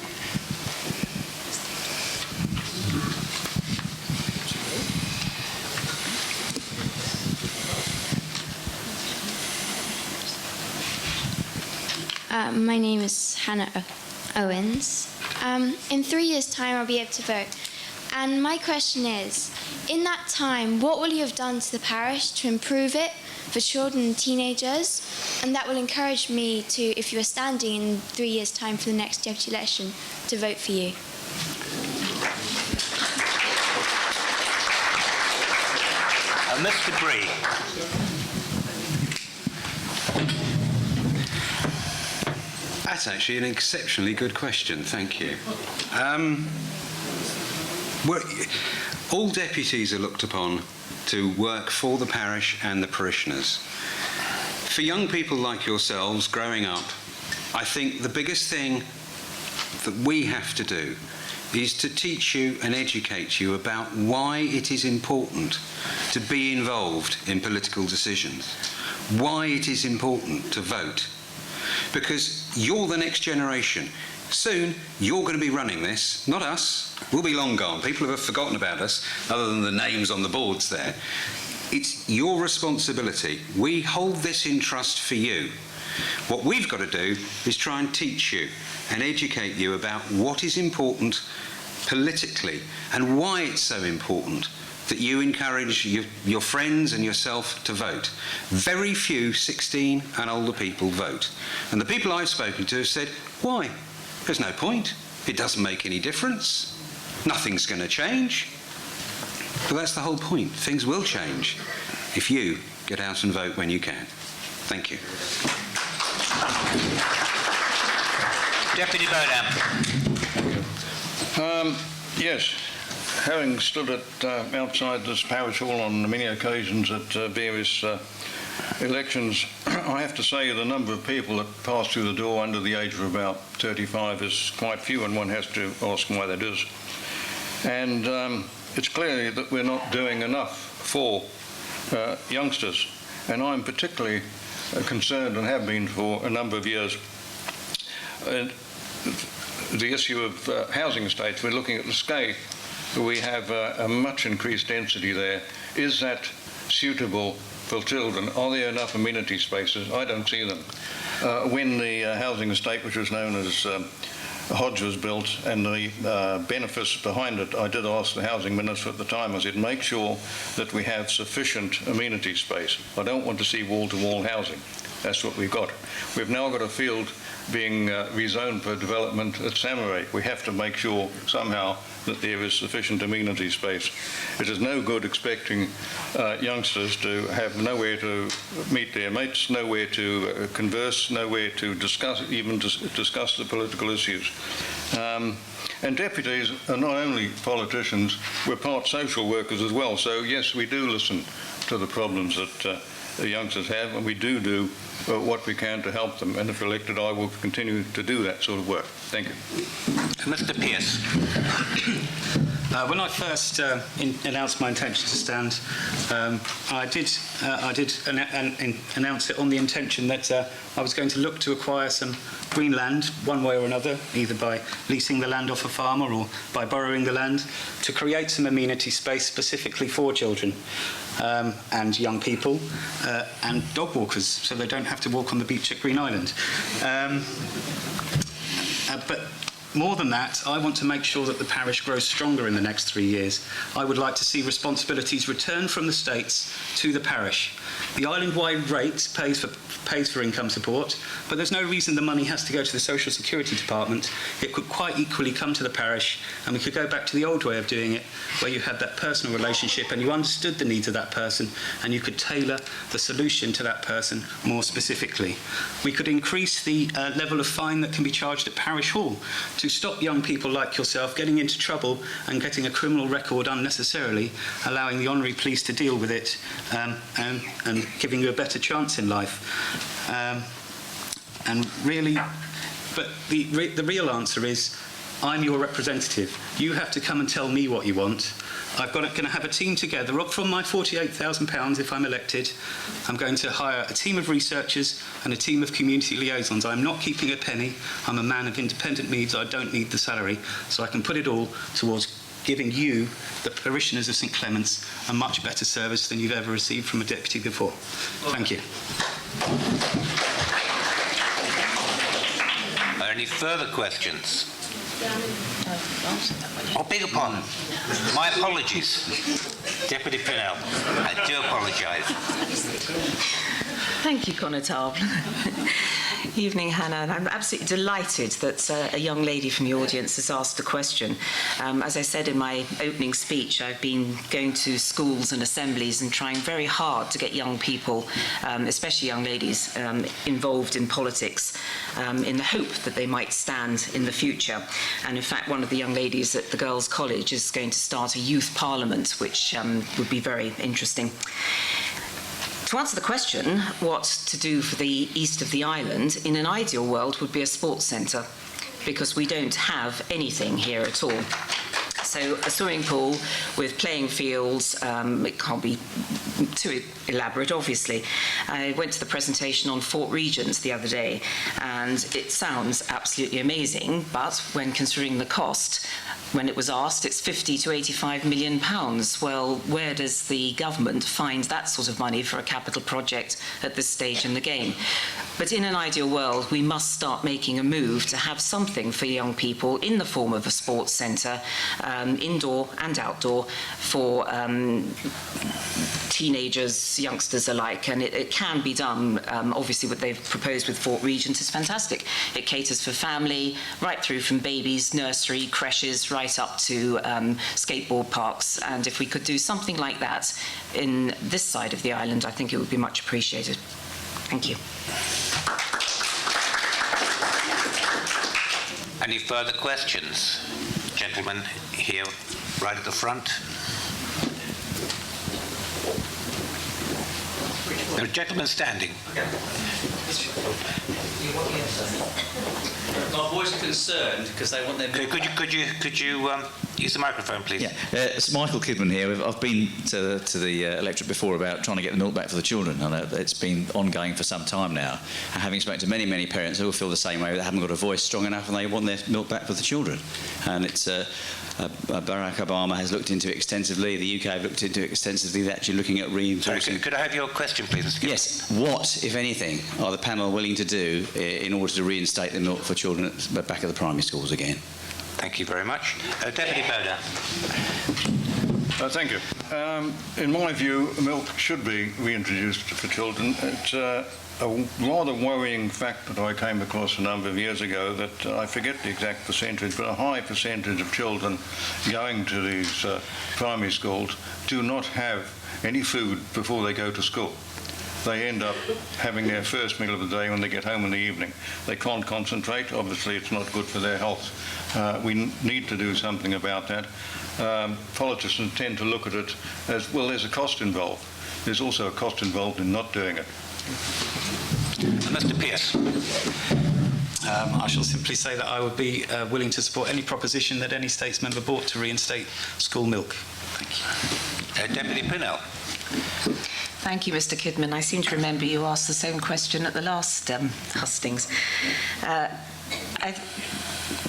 My name is Hannah Owens. In 3 years' time, I'll be able to vote. And my question is, in that time, what will you have done to the parish to improve it for children and teenagers? And that will encourage me to, if you are standing in 3 years' time for the next deputy election, to vote for you. Mr. Brée. That's actually an exceptionally good question, thank you. All deputies are looked upon to work for the parish and the parishioners. For young people like yourselves growing up, I think the biggest thing that we have to do is to teach you and educate you about why it is important to be involved in political decisions, why it is important to vote. Because you're the next generation. Soon, you're going to be running this, not us. We'll be long gone. People have forgotten about us, other than the names on the boards there. It's your responsibility. We hold this in trust for you. What we've got to do is try and teach you and educate you about what is important politically and why it's so important that you encourage your friends and yourself to vote. Very few 16 and older people vote. And the people I've spoken to have said, why? There's no point. It doesn't make any difference. Nothing's going to change. But that's the whole point. Things will change if you get out and vote when you can. Thank you. Deputy Baudains. Yes. Having stood outside this parish hall on many occasions at various elections, I have to say the number of people that pass through the door under the age of about 35 is quite few, and one has to ask why that is. And it's clear that we're not doing enough for youngsters, and I'm particularly concerned, and have been for a number of years, the issue of housing estates. We're looking at the Skye. We have a much increased density there. Is that suitable for children? Are there enough amenity spaces? I don't see them. When the housing estate, which was known as Hodge, was built, and the benefits behind it, I did ask the housing minister at the time. I said, make sure that we have sufficient amenity space. I don't want to see wall-to-wall housing. That's what we've got. We've now got a field being rezoned for development at Samurai. We have to make sure somehow that there is sufficient amenity space. It is no good expecting youngsters to have nowhere to meet their mates, nowhere to converse, nowhere to discuss, even discuss the political issues. And deputies are not only politicians, we're part social workers as well. So yes, we do listen to the problems that the youngsters have, and we do what we can to help them. And if elected, I will continue to do that sort of work. Thank you. Mr. Pearce. When I first announced my intention to stand, I did announce it on the intention that I was going to look to acquire some green land, one way or another, either by leasing the land off a farmer or by borrowing the land, to create some amenity space specifically for children and young people and dog walkers, so they don't have to walk on the beach at Green Island. But more than that, I want to make sure that the parish grows stronger in the next 3 years. I would like to see responsibilities returned from the states to the parish. The island-wide rate pays for income support, but there's no reason the money has to go to the Social Security Department. It could quite equally come to the parish, and we could go back to the old way of doing it, where you had that personal relationship and you understood the needs of that person, and you could tailor the solution to that person more specifically. We could increase the level of fine that can be charged at Parish Hall to stop young people like yourself getting into trouble and getting a criminal record unnecessarily, allowing the honorary police to deal with it and giving you a better chance in life. And really, but the real answer is, I'm your representative. You have to come and tell me what you want. I'm going to have a team together. From my £48,000, if I'm elected, I'm going to hire a team of researchers and a team of community liaisons. I'm not keeping a penny. I'm a man of independent means. I don't need the salary. So I can put it all towards giving you, the parishioners of St Clement's, a much better service than you've ever received from a deputy before. Thank you. Are there any further questions? Oh, beg your pardon. My apologies. Deputy Pinel, I do apologise. Thank you, Conatable. Evening, Hannah. And I'm absolutely delighted that a young lady from the audience has asked a question. As I said in my opening speech, I've been going to schools and assemblies and trying very hard to get young people, especially young ladies, involved in politics in the hope that they might stand in the future. And in fact, one of the young ladies at the Girls' College is going to start a youth parliament, which would be very interesting. To answer the question, what to do for the east of the island, in an ideal world would be a sports centre, because we don't have anything here at all. So a swimming pool with playing fields, it can't be too elaborate, obviously. I went to the presentation on Fort Regents the other day, and it sounds absolutely amazing, but when considering the cost, when it was asked, it's 50 to 85 million pounds. Well, where does the government find that sort of money for a capital project at this stage in the game? But in an ideal world, we must start making a move to have something for young people in the form of a sports centre, indoor and outdoor, for teenagers, youngsters alike, and it can be done. Obviously, what they've proposed with Fort Regent is fantastic. It caters for family, right through from babies, nursery, creches, right up to skateboard parks. And if we could do something like that in this side of the island, I think it would be much appreciated. Thank you. Any further questions? Gentleman here, right at the front. There are gentlemen standing. My boys are concerned because they want their... Could you use the microphone, please? Yeah, it's Michael Kidman here. I've been to the electorate before about trying to get the milk back for the children. I know it's been ongoing for some time now. And having spoken to many, many parents who all feel the same way, they haven't got a voice strong enough and they want their milk back for the children. And it's Barack Obama has looked into it extensively. The UK have looked into it extensively. They're actually looking at reinforcing... Sorry, could I have your question, please, Mr. Kidman? Yes. What, if anything, are the panel willing to do in order to reinstate the milk for children at the back of the primary schools again? Thank you very much. Deputy Baudains. Thank you. In my view, milk should be reintroduced for children. It's a rather worrying fact that I came across a number of years ago that I forget the exact percentage, but a high percentage of children going to these primary schools do not have any food before they go to school. They end up having their first meal of the day when they get home in the evening. They can't concentrate. Obviously, it's not good for their health. We need to do something about that. Politicians tend to look at it as, well, there's a cost involved. There's also a cost involved in not doing it. Mr. Pearce. I shall simply say that I would be willing to support any proposition that any States member brought to reinstate school milk. Thank you. Deputy Pinel. Thank you, Mr. Kidman. I seem to remember you asked the same question at the last Hustings. I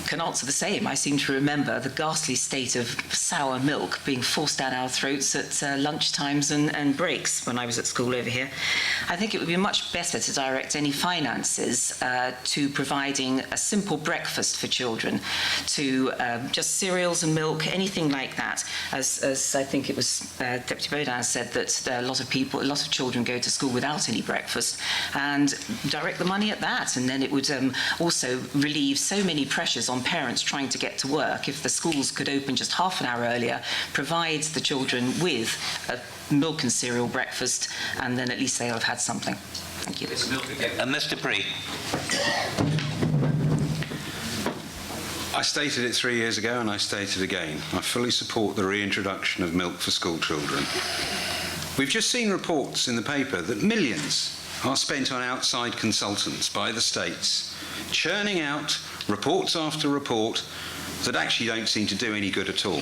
can answer the same. I seem to remember the ghastly state of sour milk being forced down our throats at lunch times and breaks when I was at school over here. I think it would be much better to direct any finances to providing a simple breakfast for children, to just cereals and milk, anything like that. As I think it was Deputy Baudains said, that a lot of children go to school without any breakfast, and direct the money at that, and then it would also relieve so many pressures on parents trying to get to work. If the schools could open just half an hour earlier, provide the children with a milk and cereal breakfast, and then at least they'll have had something. Thank you. Mr. Brée. I stated it 3 years ago and I state it again. I fully support the reintroduction of milk for school children. We've just seen reports in the paper that millions are spent on outside consultants by the states, churning out reports after report that actually don't seem to do any good at all.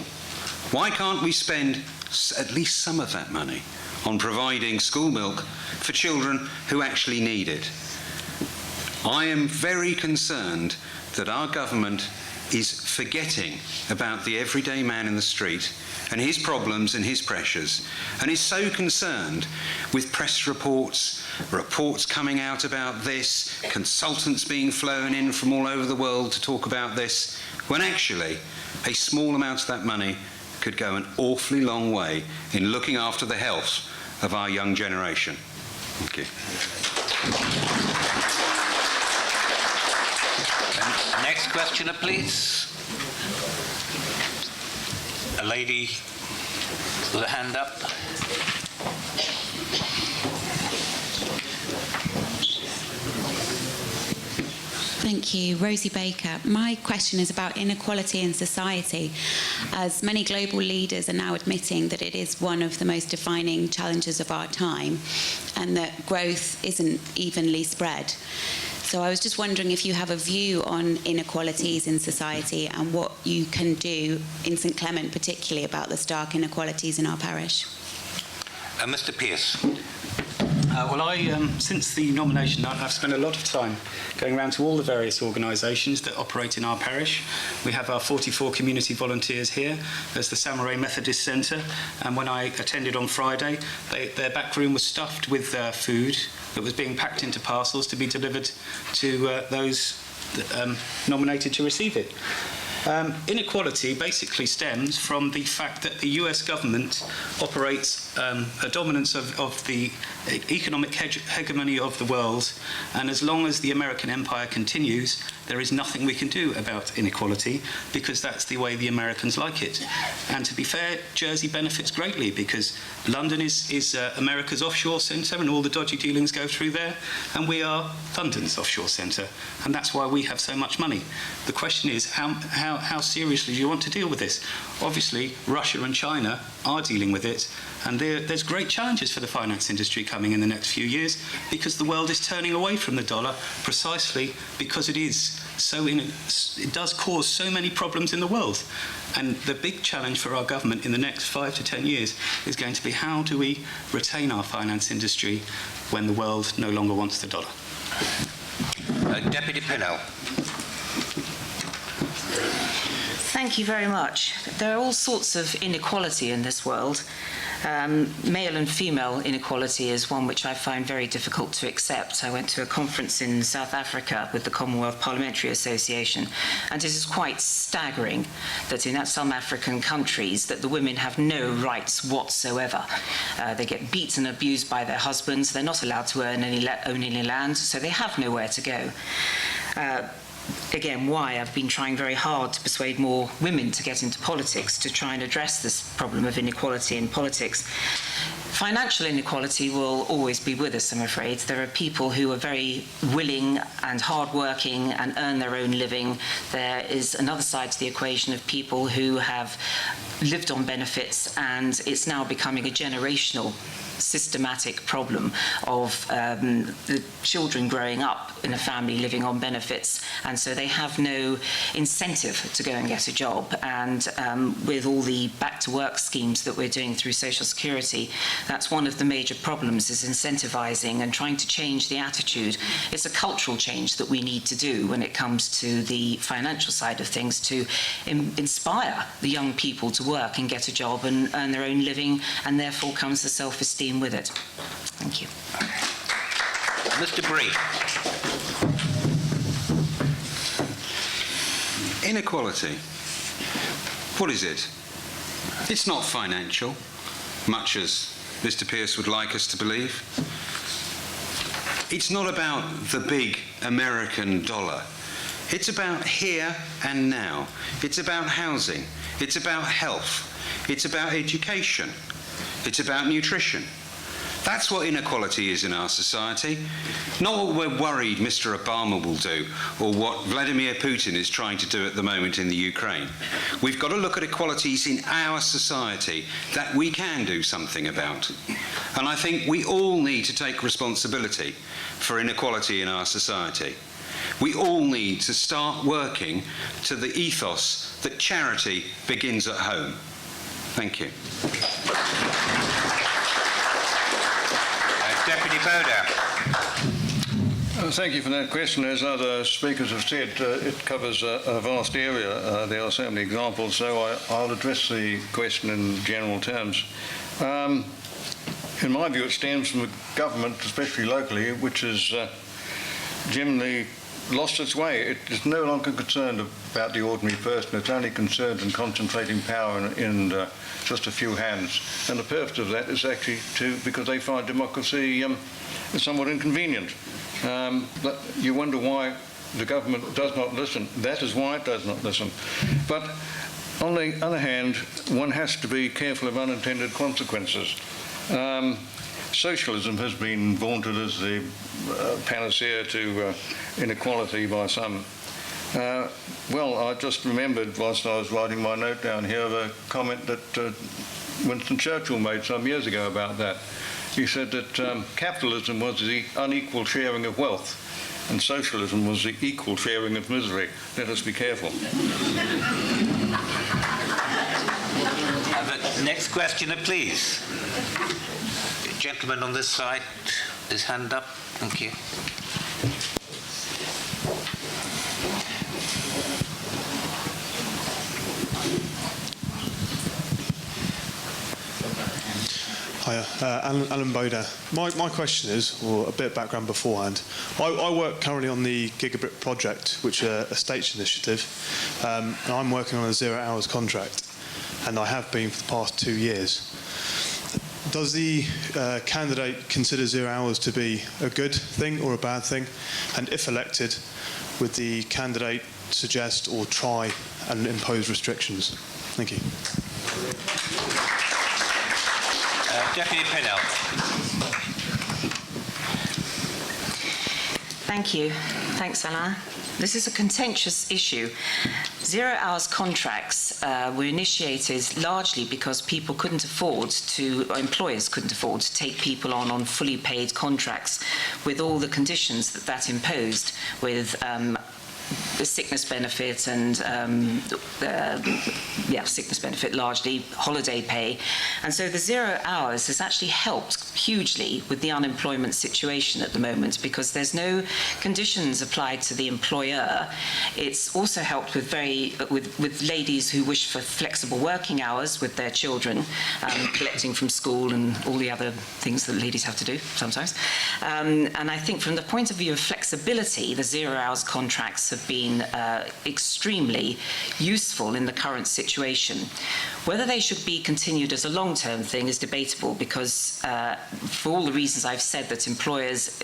Why can't we spend at least some of that money on providing school milk for children who actually need it? I am very concerned that our government is forgetting about the everyday man in the street and his problems and his pressures, and is so concerned with press reports coming out about this, consultants being flown in from all over the world to talk about this, when actually a small amount of that money could go an awfully long way in looking after the health of our young generation. Thank you. Next questioner, please. A lady with a hand up. Thank you. Rosie Baker. My question is about inequality in society, as many global leaders are now admitting that it is one of the most defining challenges of our time, and that growth isn't evenly spread. So I was just wondering if you have a view on inequalities in society and what you can do in St Clement particularly about the stark inequalities in our parish. Mr. Pearce. Since the nomination, I've spent a lot of time going around to all the various organisations that operate in our parish. We have our 44 community volunteers here. There's the Samurai Methodist Centre, and when I attended on Friday, their back room was stuffed with food that was being packed into parcels to be delivered to those nominated to receive it. Inequality basically stems from the fact that the US government operates a dominance of the economic hegemony of the world, and as long as the American empire continues, there is nothing we can do about inequality, because that's the way the Americans like it. And to be fair, Jersey benefits greatly because London is America's offshore centre and all the dodgy dealings go through there, and we are London's offshore centre, and that's why we have so much money. The question is, how seriously do you want to deal with this? Obviously, Russia and China are dealing with it, and there's great challenges for the finance industry coming in the next few years, because the world is turning away from the dollar precisely because it does cause so many problems in the world. And the big challenge for our government in the next 5 to 10 years is going to be, how do we retain our finance industry when the world no longer wants the dollar? Deputy Pinel. Thank you very much. There are all sorts of inequality in this world. Male and female inequality is one which I find very difficult to accept. I went to a conference in South Africa with the Commonwealth Parliamentary Association, and it is quite staggering that in some African countries that the women have no rights whatsoever. They get beaten and abused by their husbands. They're not allowed to own any land, so they have nowhere to go. Again, why I've been trying very hard to persuade more women to get into politics, to try and address this problem of inequality in politics. Financial inequality will always be with us, I'm afraid. There are people who are very willing and hardworking and earn their own living. There is another side to the equation of people who have lived on benefits, and it's now becoming a generational systematic problem of the children growing up in a family living on benefits, and so they have no incentive to go and get a job. And with all the back-to-work schemes that we're doing through Social Security, that's one of the major problems, is incentivising and trying to change the attitude. It's a cultural change that we need to do when it comes to the financial side of things, to inspire the young people to work and get a job and earn their own living, and therefore comes the self-esteem with it. Thank you. Mr. Brée. Inequality. What is it? It's not financial, much as Mr. Pearce would like us to believe. It's not about the big American dollar. It's about here and now. It's about housing. It's about health. It's about education. It's about nutrition. That's what inequality is in our society. Not what we're worried Mr. Obama will do, or what Vladimir Putin is trying to do at the moment in the Ukraine. We've got to look at equalities in our society that we can do something about. And I think we all need to take responsibility for inequality in our society. We all need to start working to the ethos that charity begins at home. Thank you. Deputy Baudains. Thank you for that question. As other speakers have said, it covers a vast area. There are so many examples, so I'll address the question in general terms. In my view, it stems from the government, especially locally, which has generally lost its way. It is no longer concerned about the ordinary person. It's only concerned in concentrating power in just a few hands. And the purpose of that is actually because they find democracy somewhat inconvenient. But you wonder why the government does not listen. That is why it does not listen. But on the other hand, one has to be careful of unintended consequences. Socialism has been vaunted as the panacea to inequality by some. Well, I just remembered whilst I was writing my note down here of a comment that Winston Churchill made some years ago about that. He said that capitalism was the unequal sharing of wealth and socialism was the equal sharing of misery. Let us be careful. The next questioner, please. Gentleman on this side, his hand up. Thank you. Hiya, Alan Baudains. My question is, or a bit of background beforehand, I work currently on the Gigabit project, which is a states initiative, and I'm working on a 0 hours contract, and I have been for the past 2 years. Does the candidate consider 0 hours to be a good thing or a bad thing? And if elected, would the candidate suggest or try and impose restrictions? Thank you. Deputy Pinel. Thank you. Thanks, Alain. This is a contentious issue. 0 hours contracts were initiated largely because people couldn't afford to, or employers couldn't afford to take people on fully paid contracts with all the conditions that imposed with the sickness benefit and sickness benefit largely, holiday pay. And so the 0 hours has actually helped hugely with the unemployment situation at the moment because there's no conditions applied to the employer. It's also helped with with ladies who wish for flexible working hours with their children, collecting from school and all the other things that ladies have to do sometimes. And I think from the point of view of flexibility, the 0 hours contracts have been extremely useful in the current situation. Whether they should be continued as a long-term thing is debatable because for all the reasons I've said that employers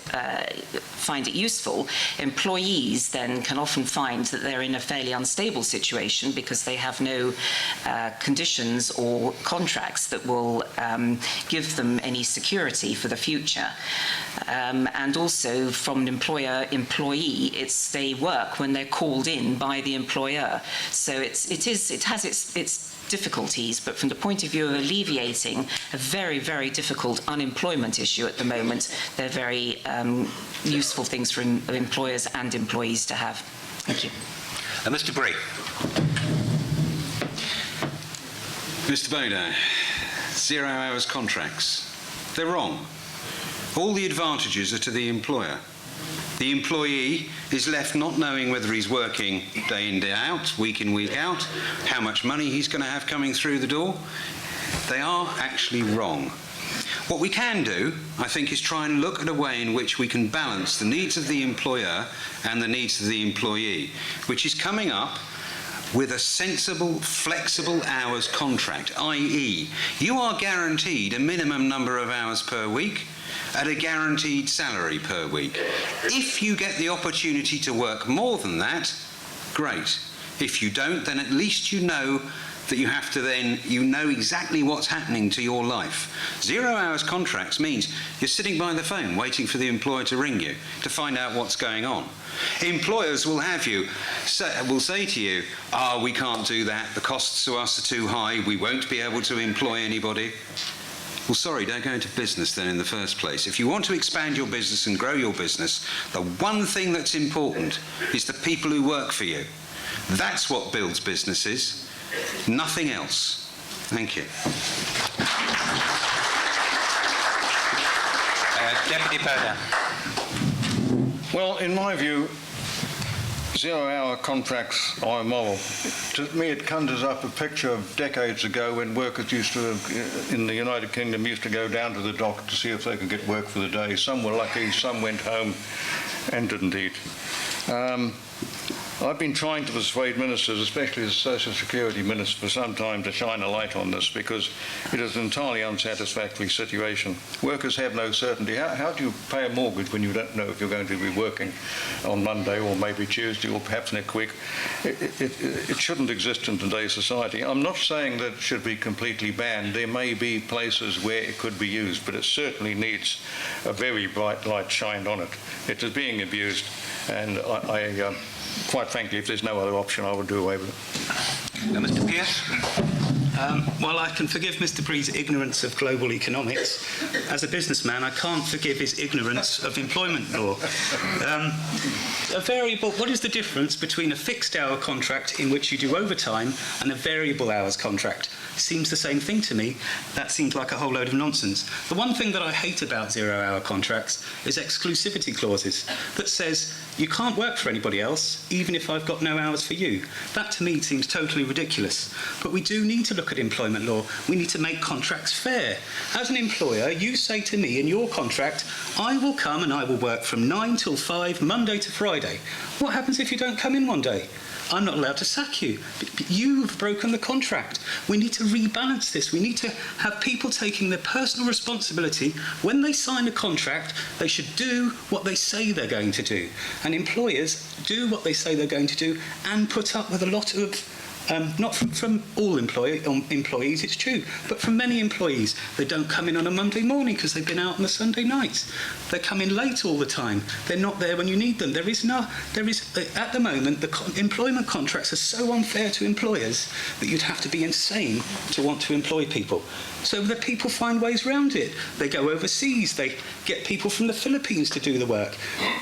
find it useful, employees then can often find that they're in a fairly unstable situation because they have no conditions or contracts that will give them any security for the future. And also from an employer-employee, they work when they're called in by the employer. So it has its difficulties, but from the point of view of alleviating a very, very difficult unemployment issue at the moment, they're very useful things for employers and employees to have. Thank you. Mr. Brée. Mr. Baudains, 0 hours contracts. They're wrong. All the advantages are to the employer. The employee is left not knowing whether he's working day in, day out, week in, week out, how much money he's going to have coming through the door. They are actually wrong. What we can do, I think, is try and look at a way in which we can balance the needs of the employer and the needs of the employee, which is coming up with a sensible, flexible hours contract, i.e., you are guaranteed a minimum number of hours per week at a guaranteed salary per week. If you get the opportunity to work more than that, great. If you don't, then at least you know that you have to then, you know exactly what's happening to your life. 0 hours contracts means you're sitting by the phone waiting for the employer to ring you to find out what's going on. Employers will have you, will say to you, we can't do that, the costs to us are too high, we won't be able to employ anybody. Well, sorry, don't go into business then in the first place. If you want to expand your business and grow your business, the one thing that's important is the people who work for you. That's what builds businesses, nothing else. Thank you. Deputy Baudains. Well, in my view, 0 hour contracts are immoral. To me, it conjures up a picture of decades ago when workers used to, in the United Kingdom, used to go down to the dock to see if they could get work for the day. Some were lucky, some went home and didn't eat. I've been trying to persuade ministers, especially the Social Security Minister, for some time to shine a light on this because it is an entirely unsatisfactory situation. Workers have no certainty. How do you pay a mortgage when you don't know if you're going to be working on Monday or maybe Tuesday or perhaps next week? It shouldn't exist in today's society. I'm not saying that it should be completely banned. There may be places where it could be used, but it certainly needs a very bright light shined on it. It is being abused, and quite frankly, if there's no other option, I would do away with it. Mr. Pearce? While I can forgive Mr. Bree's ignorance of global economics, as a businessman, I can't forgive his ignorance of employment law. What is the difference between a fixed hour contract in which you do overtime and a variable hours contract? Seems the same thing to me. That seems like a whole load of nonsense. The one thing that I hate about 0 hour contracts is exclusivity clauses that says you can't work for anybody else even if I've got no hours for you. That to me seems totally ridiculous. But we do need to look at employment law. We need to make contracts fair. As an employer, you say to me in your contract, I will come and I will work from 9 till 5, Monday to Friday. What happens if you don't come in one day? I'm not allowed to sack you. But you've broken the contract. We need to rebalance this. We need to have people taking their personal responsibility. When they sign a contract, they should do what they say they're going to do. And employers do what they say they're going to do and put up with a lot of not from all employees, it's true, but from many employees. They don't come in on a Monday morning because they've been out on a Sunday night. They come in late all the time. They're not there when you need them. At the moment, the employment contracts are so unfair to employers that you'd have to be insane to want to employ people. So the people find ways around it. They go overseas. They get people from the Philippines to do the work.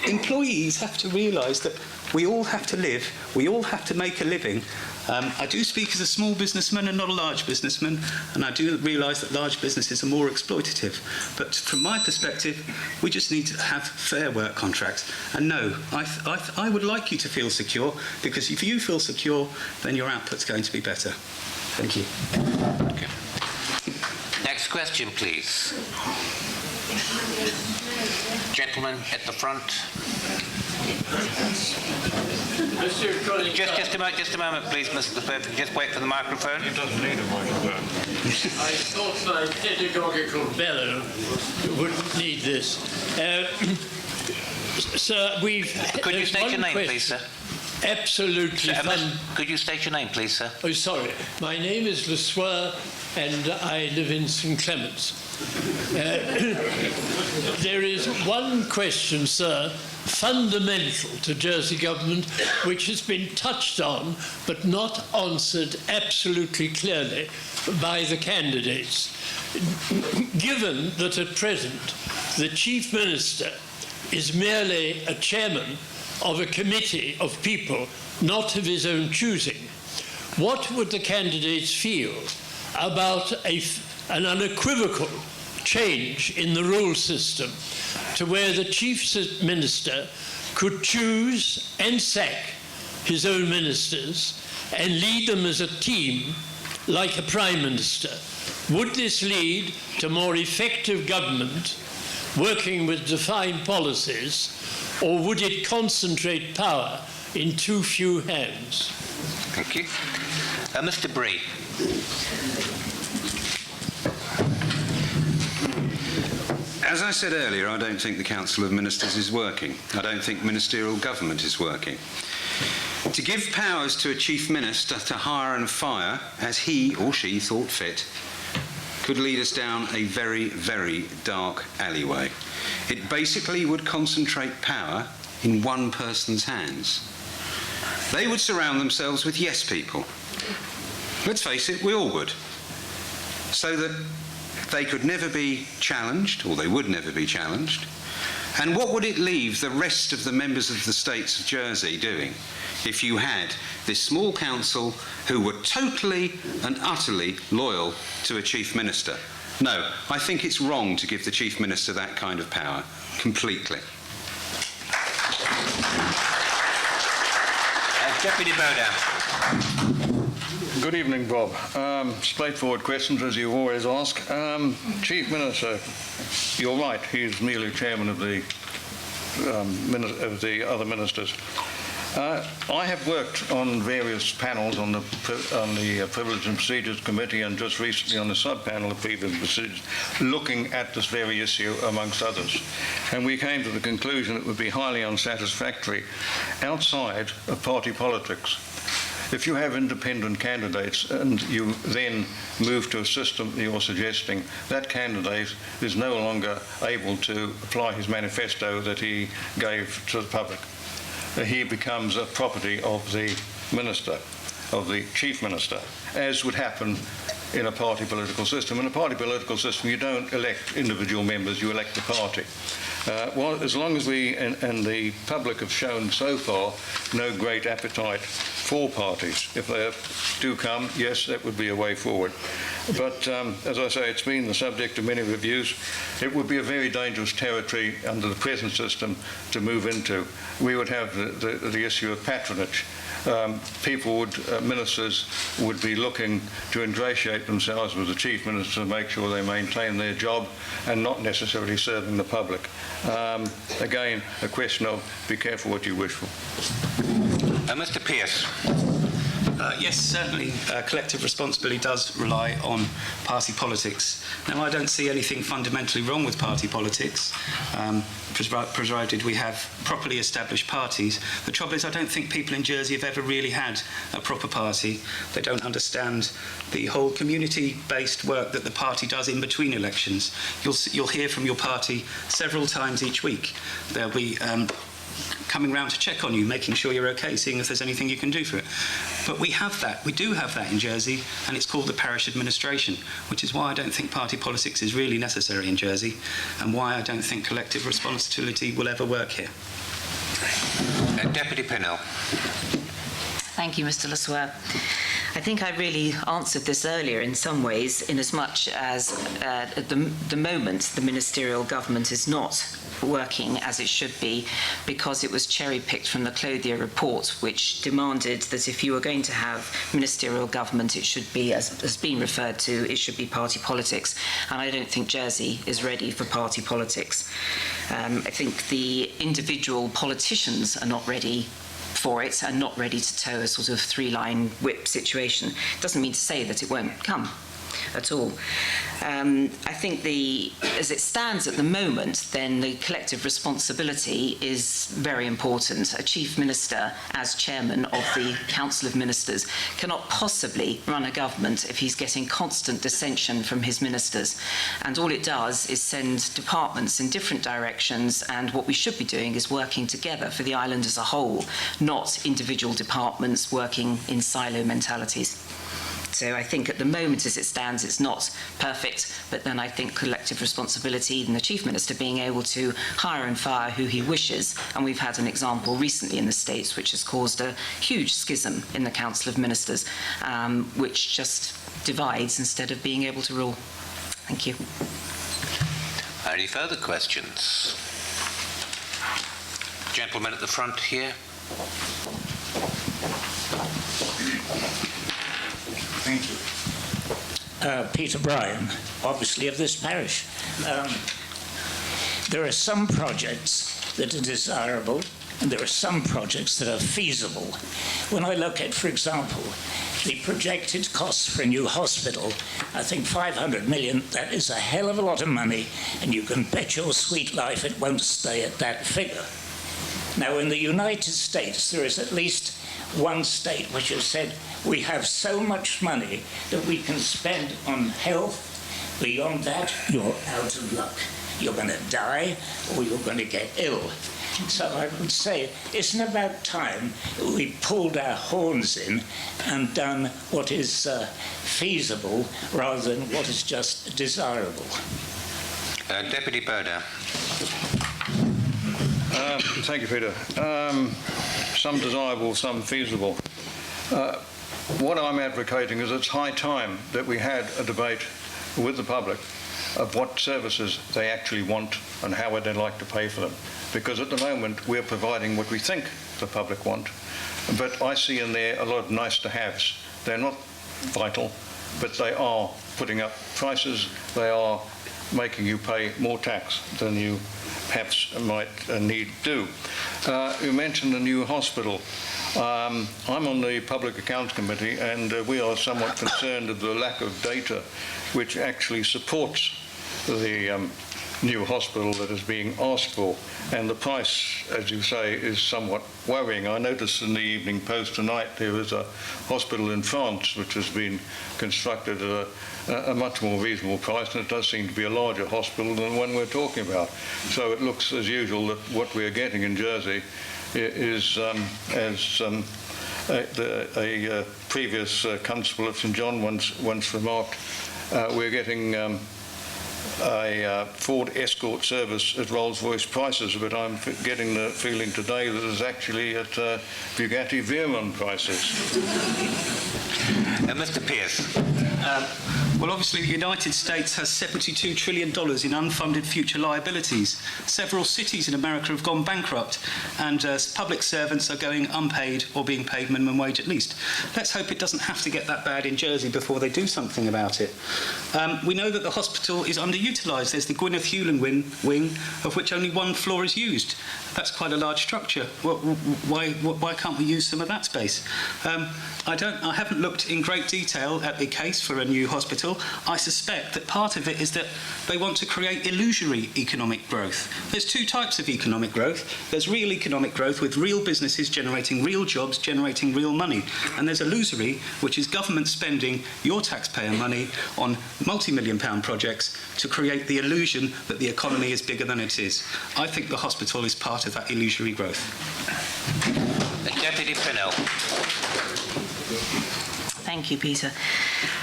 Employees have to realise that we all have to live. We all have to make a living. I do speak as a small businessman and not a large businessman, and I do realise that large businesses are more exploitative. But from my perspective, we just need to have fair work contracts. And no, I would like you to feel secure, because if you feel secure, then your output's going to be better. Thank you. Okay. Next question, please. Gentleman at the front. Just a moment, please, Mr. Smith. Just wait for the microphone. It doesn't need a microphone. I thought my pedagogical bellow wouldn't need this. Sir, Could you state your name, please, sir? Absolutely. Could you state your name, please, sir? Oh, sorry. My name is Le Soir, and I live in St. Clement's. There is one question, sir, fundamental to Jersey government, which has been touched on but not answered absolutely clearly by the candidates. Given that at present the Chief Minister is merely a chairman of a committee of people not of his own choosing, what would the candidates feel about an unequivocal change in the rule system to where the Chief Minister could choose and sack his own ministers and lead them as a team like a Prime Minister? Would this lead to more effective government working with defined policies, or would it concentrate power in too few hands? Thank you. Mr. Brée. As I said earlier, I don't think the Council of Ministers is working. I don't think ministerial government is working. To give powers to a Chief Minister to hire and fire as he or she thought fit could lead us down a very, very dark alleyway. It basically would concentrate power in one person's hands. They would surround themselves with yes people. Let's face it, we all would. So that they could never be challenged, or they would never be challenged. And what would it leave the rest of the members of the states of Jersey doing if you had this small council who were totally and utterly loyal to a Chief Minister? No, I think it's wrong to give the Chief Minister that kind of power, completely. Deputy Baudains. Good evening, Bob. Straightforward questions, as you always ask. Chief Minister, you're right, he's merely chairman of the other ministers. I have worked on various panels on the Privilege and Procedures Committee, and just recently on the sub-panel of Privilege and Procedures, looking at this very issue, amongst others. And we came to the conclusion it would be highly unsatisfactory outside of party politics. If you have independent candidates and you then move to a system that you're suggesting, that candidate is no longer able to apply his manifesto that he gave to the public. He becomes a property of the minister, of the Chief Minister, as would happen in a party political system. In a party political system, you don't elect individual members, you elect the party. Well, as long as we and the public have shown so far no great appetite for parties, if they do come, yes, that would be a way forward. But as I say, it's been the subject of many reviews. It would be a very dangerous territory under the present system to move into. We would have the issue of patronage. Ministers would be looking to ingratiate themselves with the Chief Minister to make sure they maintain their job and not necessarily serving the public. Again, a question of be careful what you wish for. Mr. Pearce. Yes, certainly. Collective responsibility does rely on party politics. Now, I don't see anything fundamentally wrong with party politics, provided we have properly established parties. The trouble is, I don't think people in Jersey have ever really had a proper party. They don't understand the whole community-based work that the party does in between elections. You'll hear from your party several times each week. They'll be coming round to check on you, making sure you're okay, seeing if there's anything you can do for it. But we have that. We do have that in Jersey, and it's called the parish administration, which is why I don't think party politics is really necessary in Jersey, and why I don't think collective responsibility will ever work here. Deputy Pinel. Thank you, Mr. Lesueur. I think I really answered this earlier in some ways, in as much as at the moment the ministerial government is not working as it should be, because it was cherry-picked from the Clothier report, which demanded that if you were going to have ministerial government, it should be, as has been referred to, it should be party politics. And I don't think Jersey is ready for party politics. I think the individual politicians are not ready for it and not ready to toe a sort of three-line whip situation. It doesn't mean to say that it won't come. at all. I think as it stands at the moment, then the collective responsibility is very important. A chief minister, as chairman of the Council of Ministers, cannot possibly run a government if he's getting constant dissension from his ministers. And all it does is send departments in different directions, and what we should be doing is working together for the island as a whole, not individual departments working in silo mentalities. So I think at the moment as it stands, it's not perfect, but then I think collective responsibility and the Chief Minister being able to hire and fire who he wishes, and we've had an example recently in the States which has caused a huge schism in the Council of Ministers, which just divides instead of being able to rule. Thank you. Any further questions? Gentleman at the front here. Thank you. Peter Bryan, obviously of this parish. There are some projects that are desirable and there are some projects that are feasible. When I look at, for example, the projected costs for a new hospital, I think 500 million, that is a hell of a lot of money, and you can bet your sweet life it won't stay at that figure. Now, in the United States, there is at least one state which has said, we have so much money that we can spend on health. Beyond that, you're out of luck. You're going to die or you're going to get ill. So I would say, isn't it about time we pulled our horns in and done what is feasible rather than what is just desirable? Deputy Baudains. Thank you, Peter. Some desirable, some feasible. What I'm advocating is it's high time that we had a debate with the public of what services they actually want and how would they like to pay for them. Because at the moment we're providing what we think the public want, but I see in there a lot of nice to haves. They're not vital, but they are putting up prices, they are making you pay more tax than you perhaps might need do. You mentioned the new hospital. I'm on the Public Accounts Committee, and we are somewhat concerned at the lack of data which actually supports the new hospital that is being asked for. And the price, as you say, is somewhat worrying. I noticed in the Evening Post tonight there is a hospital in France which has been constructed at a much more reasonable price, and it does seem to be a larger hospital than the one we're talking about. So it looks as usual that what we're getting in Jersey is, as a previous constable at St John once remarked, we're getting a Ford Escort service at Rolls-Royce prices, but I'm getting the feeling today that it's actually at Bugatti Veyron prices. Mr. Pearce. Well, obviously, the United States has $72 trillion in unfunded future liabilities. Several cities in America have gone bankrupt, and public servants are going unpaid or being paid minimum wage at least. Let's hope it doesn't have to get that bad in Jersey before they do something about it. We know that the hospital is underutilised. There's the Gwyneth Hewlin wing, of which only one floor is used. That's quite a large structure. Why can't we use some of that space? I haven't looked in great detail at the case for a new hospital. I suspect that part of it is that they want to create illusory economic growth. There's two types of economic growth. There's real economic growth with real businesses generating real jobs, generating real money. And there's illusory, which is government spending your taxpayer money on multi-million-pound projects to create the illusion that the economy is bigger than it is. I think the hospital is part of that illusory growth. Deputy Pinel. Thank you, Peter.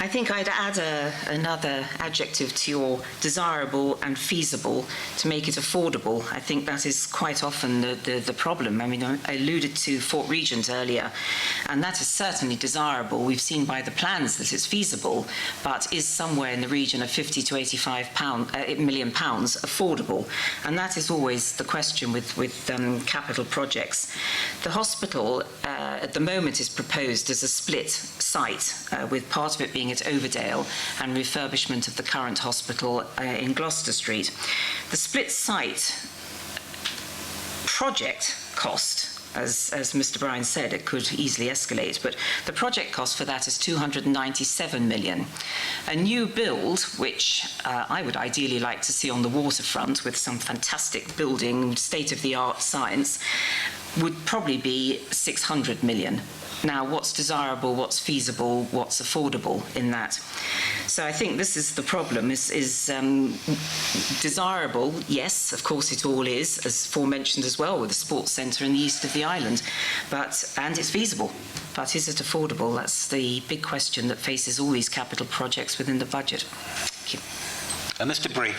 I think I'd add another adjective to your desirable and feasible to make it affordable. I think that is quite often the problem. I mean, I alluded to Fort Regent earlier, and that is certainly desirable. We've seen by the plans that it's feasible, but is somewhere in the region of 50 to 85 million pounds affordable. And that is always the question with capital projects. The hospital at the moment is proposed as a split site, with part of it being at Overdale and refurbishment of the current hospital in Gloucester Street. The split site project cost as Mr. Bryan said, it could easily escalate, but the project cost for that is 297 million. A new build, which I would ideally like to see on the waterfront with some fantastic building, state-of-the-art science, would probably be 600 million. Now, what's desirable, what's feasible, what's affordable in that? So I think this is the problem, is desirable, yes, of course it all is, as aforementioned as well, with the sports centre in the east of the island, and it's feasible. But is it affordable? That's the big question that faces all these capital projects within the budget. Thank you. Mr. Brée.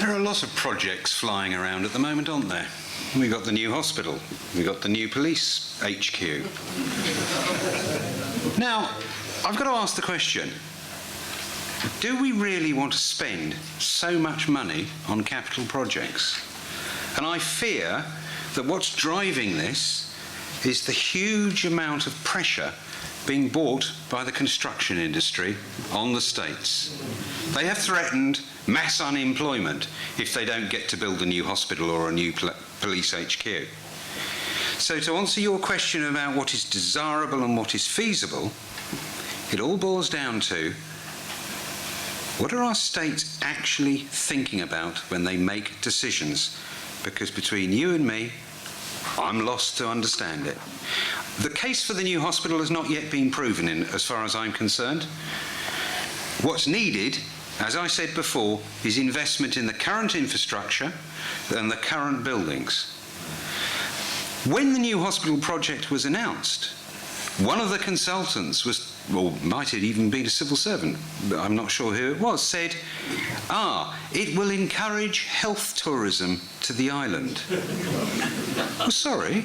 There are lots of projects flying around at the moment, aren't there? We've got the new hospital. We've got the new police HQ. Now, I've got to ask the question, do we really want to spend so much money on capital projects? And I fear that what's driving this is the huge amount of pressure being brought by the construction industry on the states. They have threatened mass unemployment if they don't get to build a new hospital or a new police HQ. So to answer your question about what is desirable and what is feasible, it all boils down to what are our states actually thinking about when they make decisions? Because between you and me, I'm lost to understand it. The case for the new hospital has not yet been proven as far as I'm concerned. What's needed, as I said before, is investment in the current infrastructure and the current buildings. When the new hospital project was announced, one of the consultants was, or might have even been a civil servant, but I'm not sure who it was, said, it will encourage health tourism to the island. Oh, sorry,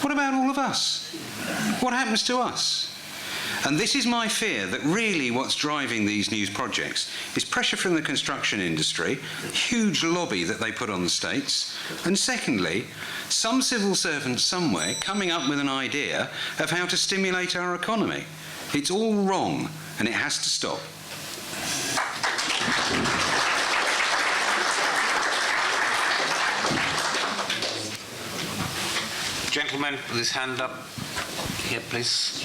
what about all of us? What happens to us? And this is my fear, that really what's driving these new projects is pressure from the construction industry, huge lobby that they put on the states, and secondly, some civil servant somewhere coming up with an idea of how to stimulate our economy. It's all wrong, and it has to stop. Gentleman with his hand up here, please.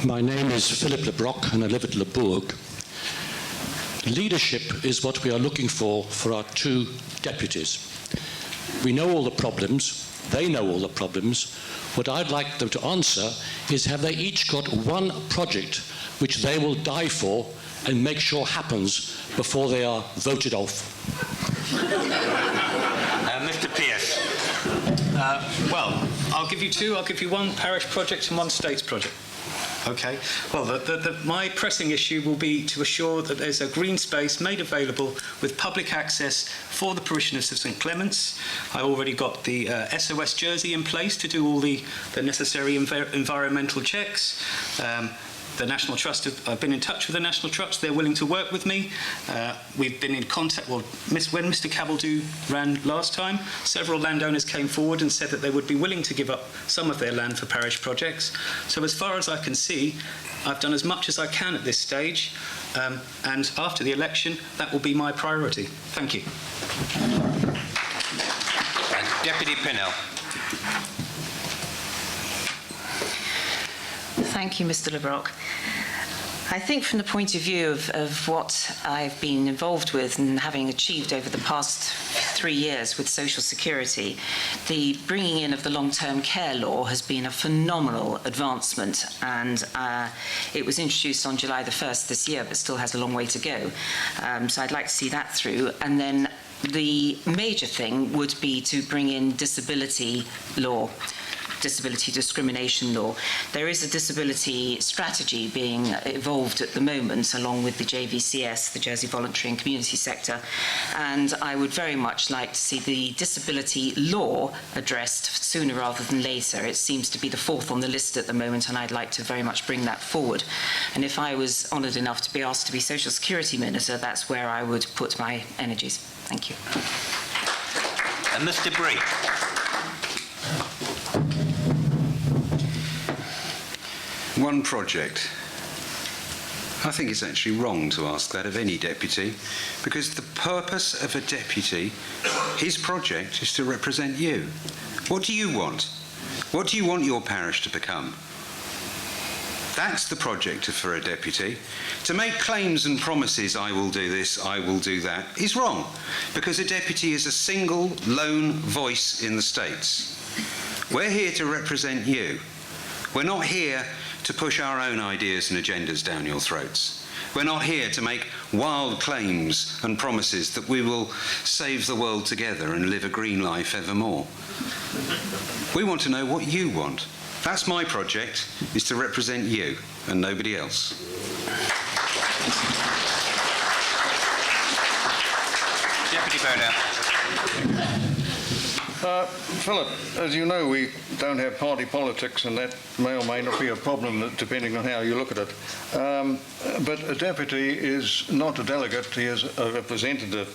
My name is Philip Lebrock and I live at Le Bourg. Leadership is what we are looking for our two deputies. We know all the problems, they know all the problems. What I'd like them to answer is, have they each got one project which they will die for and make sure happens before they are voted off? Mr. Pearce. Well, I'll give you two. I'll give you one parish project and one states project. Okay. Well, my pressing issue will be to assure that there's a green space made available with public access for the parishioners of St Clement's. I already got the SOS jersey in place to do all the necessary environmental checks. The National Trust, I've been in touch with the National Trust. They're willing to work with me. We've been in contact, when Mr. Cabaldou ran last time, several landowners came forward and said that they would be willing to give up some of their land for parish projects. So as far as I can see, I've done as much as I can at this stage, and after the election, that will be my priority. Thank you. Deputy Pinel. Thank you, Mr. Lebrock. I think from the point of view of what I've been involved with and having achieved over the past 3 years with social security, the bringing in of the long-term care law has been a phenomenal advancement, and it was introduced on July the 1st this year, but still has a long way to go. So I'd like to see that through. And then the major thing would be to bring in disability discrimination law. There is a disability strategy being evolved at the moment along with the JVCS, the Jersey Voluntary and Community Sector, and I would very much like to see the disability law addressed sooner rather than later. It seems to be the fourth on the list at the moment, and I'd like to very much bring that forward. And if I was honoured enough to be asked to be Social Security Minister, that's where I would put my energies. Thank you. Mr. Brée. One project. I think it's actually wrong to ask that of any deputy, because the purpose of a deputy, his project, is to represent you. What do you want? What do you want your parish to become? That's the project for a deputy. To make claims and promises, I will do this, I will do that, is wrong, because a deputy is a single, lone voice in the States. We're here to represent you. We're not here to push our own ideas and agendas down your throats. We're not here to make wild claims and promises that we will save the world together and live a green life evermore. We want to know what you want. That's my project, is to represent you and nobody else. Deputy Baudains. Philip, as you know, we don't have party politics, and that may or may not be a problem depending on how you look at it. But a deputy is not a delegate, he is a representative.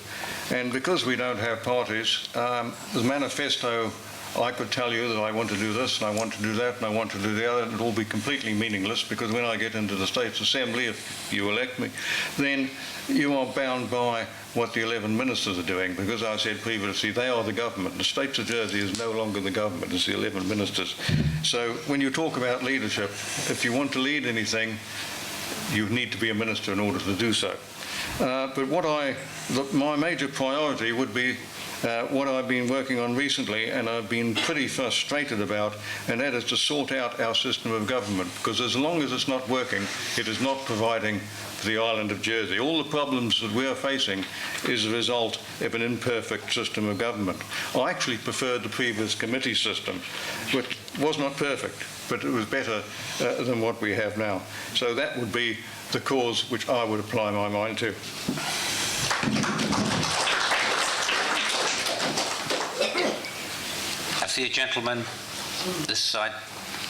And because we don't have parties, the manifesto, I could tell you that I want to do this, and I want to do that, and I want to do the other, and it will be completely meaningless, because when I get into the States Assembly, if you elect me, then you are bound by what the 11 ministers are doing, because I said previously, they are the government. The States of Jersey is no longer the government, it's the 11 ministers. So when you talk about leadership, if you want to lead anything, you need to be a minister in order to do so. But my major priority would be what I've been working on recently, and I've been pretty frustrated about, and that is to sort out our system of government, because as long as it's not working, it is not providing for the island of Jersey. All the problems that we're facing is a result of an imperfect system of government. I actually preferred the previous committee system, which was not perfect, but it was better than what we have now. So that would be the cause which I would apply my mind to. I see a gentleman this side,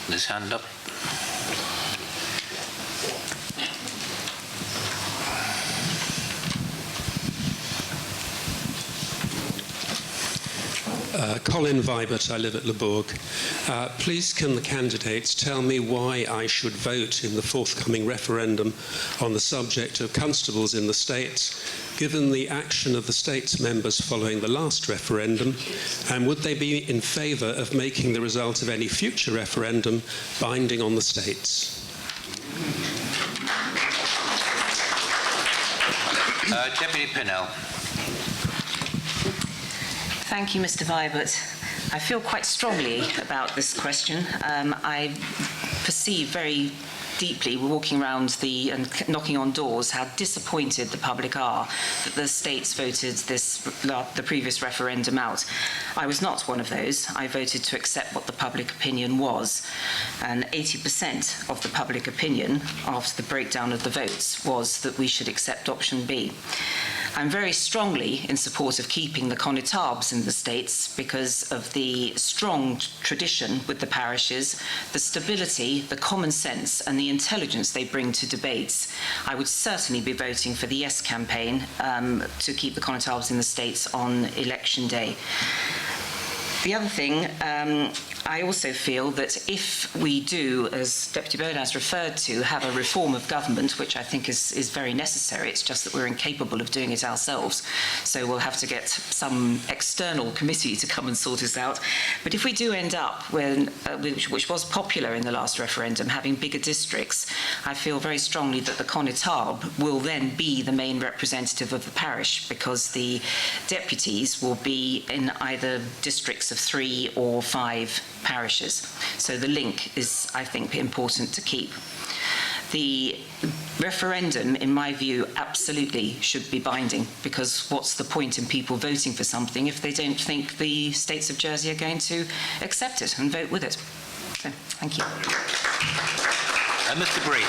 this hand up. Colin Vibert, I live at Le Bourg. Please can the candidates tell me why I should vote in the forthcoming referendum on the subject of constables in the States, given the action of the States members following the last referendum, and would they be in favour of making the result of any future referendum binding on the States? Deputy Pinel. Thank you, Mr. Vibert. I feel quite strongly about this question. I perceive very deeply, walking around and knocking on doors, how disappointed the public are that the states voted the previous referendum out. I was not one of those. I voted to accept what the public opinion was, and 80% of the public opinion after the breakdown of the votes was that we should accept option B. I'm very strongly in support of keeping the connétables in the States because of the strong tradition with the parishes, the stability, the common sense and the intelligence they bring to debates. I would certainly be voting for the Yes campaign to keep the connétables in the States on election day. The other thing, I also feel that if we do, as Deputy Baudains referred to, have a reform of government, which I think is very necessary, it's just that we're incapable of doing it ourselves, so we'll have to get some external committee to come and sort this out. But if we do end up, which was popular in the last referendum, having bigger districts, I feel very strongly that the connétable will then be the main representative of the parish, because the deputies will be in either districts of 3 or 5 parishes. So the link is, I think, important to keep. The referendum, in my view, absolutely should be binding, because what's the point in people voting for something if they don't think the states of Jersey are going to accept it and vote with it? So, thank you. Mr. Brée.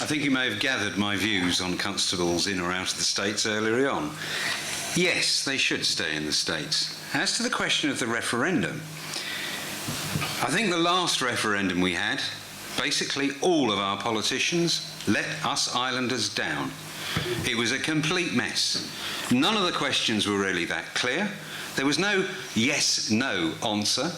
I think you may have gathered my views on constables in or out of the States earlier on. Yes, they should stay in the States. As to the question of the referendum, I think the last referendum we had, basically all of our politicians let us islanders down. It was a complete mess. None of the questions were really that clear. There was no yes-no answer.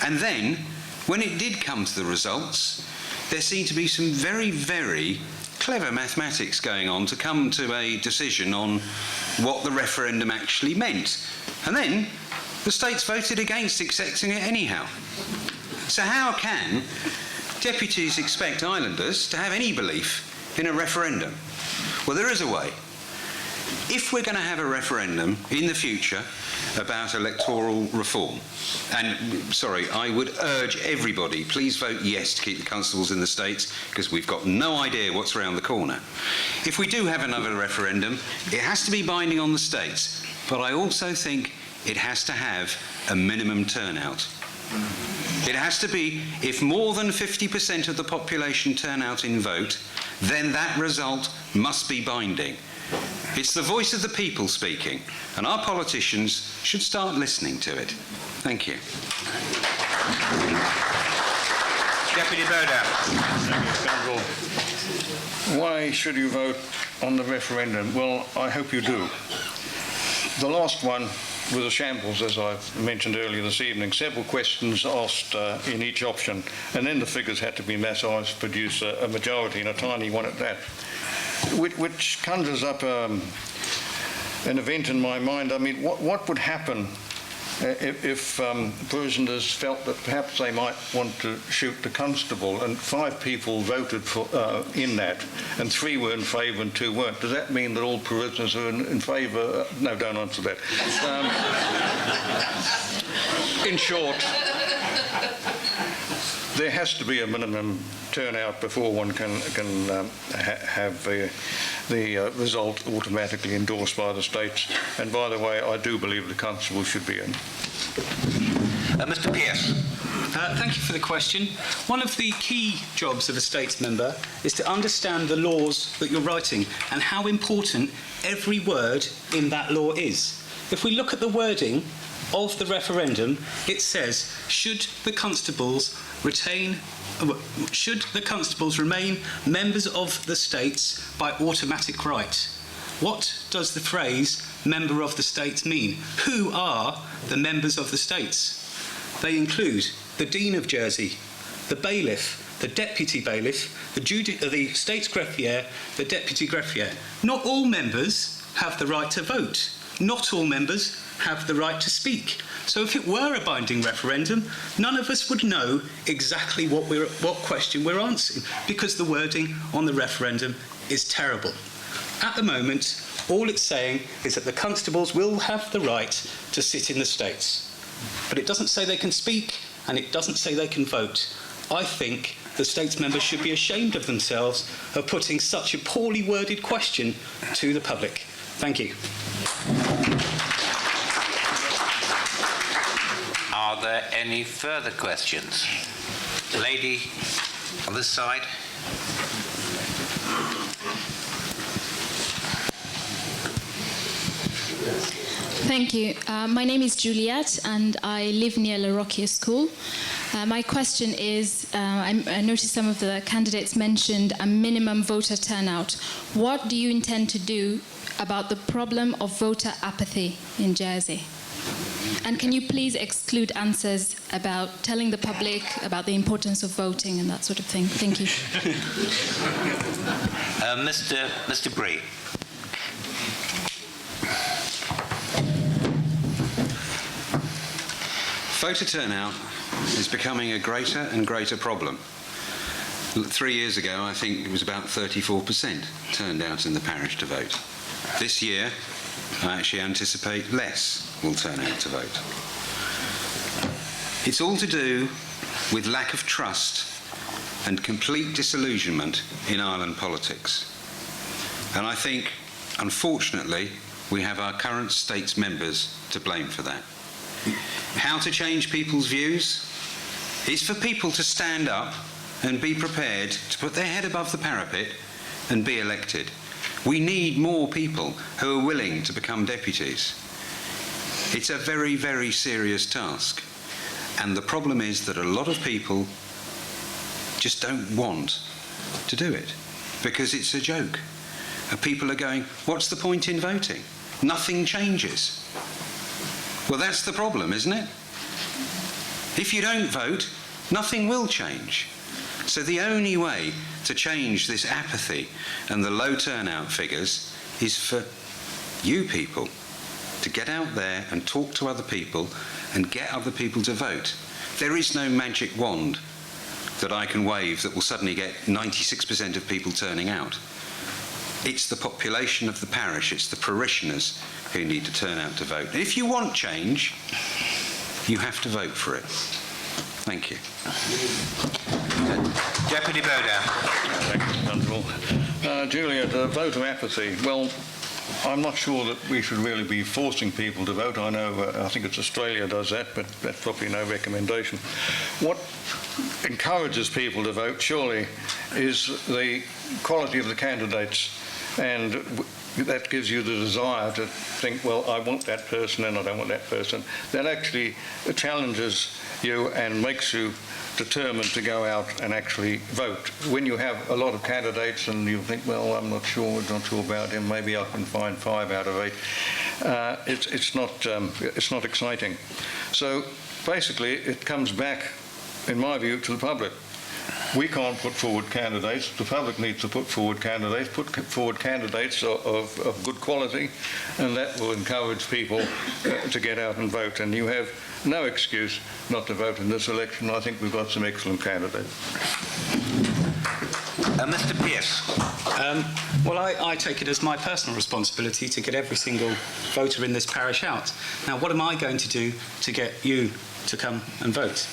And then, 2 weeks before the when it did come to the results, there seemed to be some very, very clever mathematics going on to come to a decision on what the referendum actually meant. And then the states voted against accepting it anyhow. So how can deputies expect islanders to have any belief in a referendum? Well, there is a way. If we're going to have a referendum in the future about electoral reform, and sorry, I would urge everybody, please vote yes to keep the constables in the states, because we've got no idea what's around the corner. If we do have another referendum, it has to be binding on the states, but I also think it has to have a minimum turnout. It has to be, if more than 50% of the population turn out in vote, then that result must be binding. It's the voice of the people speaking, and our politicians should start listening to it. Thank you. Deputy Baudains. Why should you vote on the referendum? Well, I hope you do. The last one was a shambles, as I've mentioned earlier this evening. Several questions asked in each option, and then the figures had to be massaged to produce a majority, and a tiny one at that, which conjures up an event in my mind. I mean, what would happen if prisoners felt that perhaps they might want to shoot the constable, and 5 people voted for in that, and 3 were in favour and 2 weren't? Does that mean that all prisoners are in favour? No, don't answer that. In short, there has to be a minimum turnout before one can have the result automatically endorsed by the states. And by the way, I do believe the constable should be in. Mr. Pearce. Thank you for the question. One of the key jobs of a states member is to understand the laws that you're writing and how important every word in that law is. If we look at the wording of the referendum, it says, should the constables remain members of the states by automatic right? What does the phrase member of the states mean? Who are the members of the states? They include the Dean of Jersey, the bailiff, the deputy bailiff, the state's greffier, the deputy greffier. Not all members have the right to vote. Not all members have the right to speak. So if it were a binding referendum, none of us would know exactly what question we're answering, because the wording on the referendum is terrible. At the moment, all it's saying is that the constables will have the right to sit in the states. But it doesn't say they can speak, and it doesn't say they can vote. I think the states members should be ashamed of themselves of putting such a poorly worded question to the public. Thank you. Are there any further questions? Lady on this side. Thank you. My name is Juliet, and I live near La Rocquier School. My question is, I noticed some of the candidates mentioned a minimum voter turnout. What do you intend to do about the problem of voter apathy in Jersey? And can you please exclude answers about telling the public about the importance of voting and that sort of thing? Thank you. Mr. Brée. Voter turnout is becoming a greater and greater problem. 3 years ago, I think it was about 34% turned out in the parish to vote. This year, I actually anticipate less will turn out to vote. It's all to do with lack of trust and complete disillusionment in Ireland politics. And I think, unfortunately, we have our current states members to blame for that. How to change people's views is for people to stand up and be prepared to put their head above the parapet and be elected. We need more people who are willing to become deputies. It's a very, very serious task. And the problem is that a lot of people just don't want to do it because it's a joke. And people are going, what's the point in voting? Nothing changes. Well, that's the problem, isn't it? If you don't vote, nothing will change. So the only way to change this apathy and the low turnout figures is for you people to get out there and talk to other people and get other people to vote. There is no magic wand that I can wave that will suddenly get 96% of people turning out. It's the population of the parish, it's the parishioners who need to turn out to vote. And if you want change, you have to vote for it. Thank you. Deputy Baudains. Thank you, Constable. Juliet, vote of apathy. Well, I'm not sure that we should really be forcing people to vote. I know, I think it's Australia does that, but that's probably no recommendation. What encourages people to vote, surely, is the quality of the candidates, and that gives you the desire to think, well, I want that person and I don't want that person. That actually challenges you and makes you determined to go out and actually vote. When you have a lot of candidates and you think, well, I'm not sure about him, maybe I can find 5 out of 8, it's not exciting. So basically it comes back, in my view, to the public. We can't put forward candidates. The public needs to put forward candidates of good quality, and that will encourage people to get out and vote. And you have no excuse not to vote in this election. I think we've got some excellent candidates. Mr. Pearce. Well, I take it as my personal responsibility to get every single voter in this parish out. Now, what am I going to do to get you to come and vote?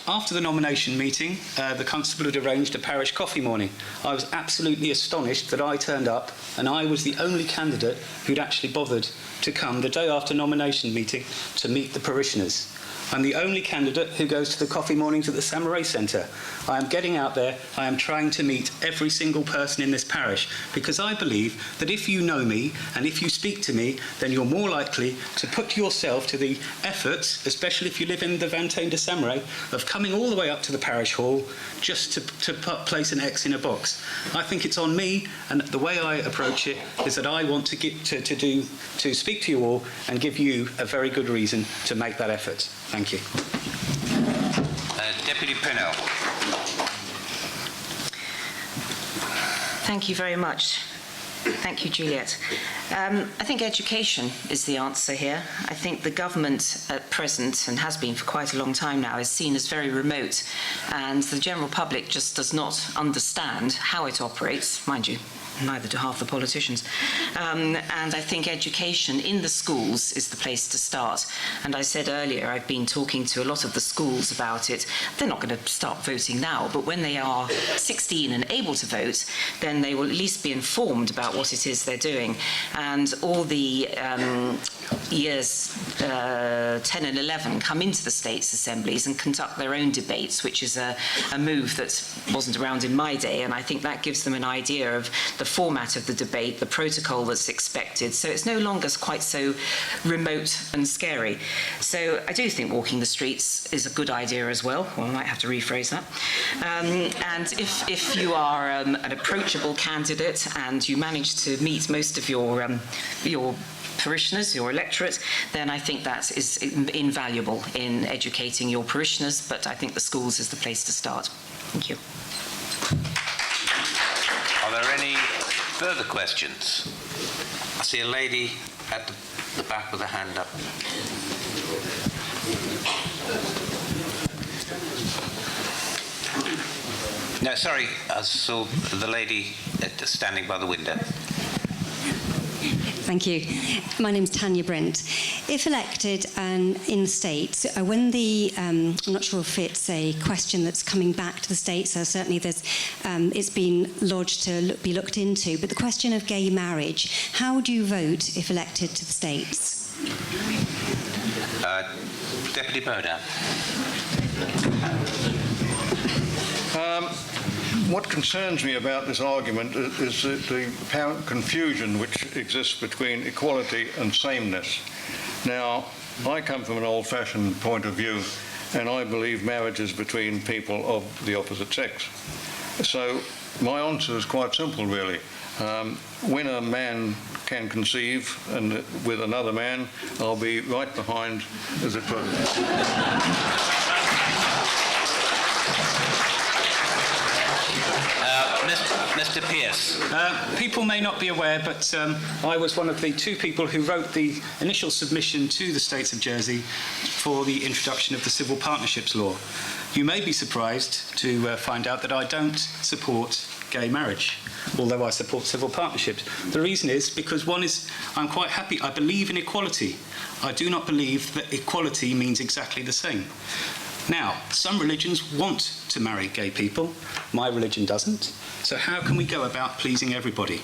After the nomination meeting, the constable had arranged a parish coffee morning. I was absolutely astonished that I turned up and I was the only candidate who'd actually bothered to come the day after nomination meeting to meet the parishioners. I'm the only candidate who goes to the coffee mornings at the Samarais Centre. I am getting out there, I am trying to meet every single person in this parish, because I believe that if you know me and if you speak to me, then you're more likely to put yourself to the efforts, especially if you live in the Vingtaine de Samarais, of coming all the way up to the parish hall just to place an X in a box. I think it's on me, and the way I approach it is that I want to speak to you all and give you a very good reason to make that effort. Thank you. Deputy Pinel. Thank you very much. Thank you, Juliet. I think education is the answer here. I think the government at present, and has been for quite a long time now, is seen as very remote, and the general public just does not understand how it operates, mind you. Neither do half the politicians. And I think education in the schools is the place to start. And I said earlier, I've been talking to a lot of the schools about it. They're not going to start voting now, but when they are 16 and able to vote, then they will at least be informed about what it is they're doing. And all the years 10 and 11 come into the states assemblies and conduct their own debates, which is a move that wasn't around in my day, and I think that gives them an idea of the format of the debate, the protocol that's expected, so it's no longer quite so remote and scary. So I do think walking the streets is a good idea as well. I might have to rephrase that. And if you are an approachable candidate and you manage to meet most of your parishioners, your electorate, then I think that is invaluable in educating your parishioners, but I think the schools is the place to start. Thank you. Are there any further questions? I see a lady at the back with a hand up. No, sorry, I saw the lady standing by the window. Thank you. My name's Tanya Brent. If elected in states, when I'm not sure if it's a question that's coming back to the states, certainly it's been lodged to be looked into, but the question of gay marriage, how do you vote if elected to the states? Deputy Baudains. What concerns me about this argument is the apparent confusion which exists between equality and sameness. Now, I come from an old-fashioned point of view, and I believe marriage is between people of the opposite sex. So my answer is quite simple, really. When a man can conceive and with another man, I'll be right behind, as it were. Mr. Pearce. People may not be aware, but I was one of the 2 people who wrote the initial submission to the States of Jersey for the introduction of the Civil Partnerships Law. You may be surprised to find out that I don't support gay marriage, although I support civil partnerships. The reason is because I'm quite happy, I believe in equality. I do not believe that equality means exactly the same. Now, some religions want to marry gay people. My religion doesn't. So how can we go about pleasing everybody?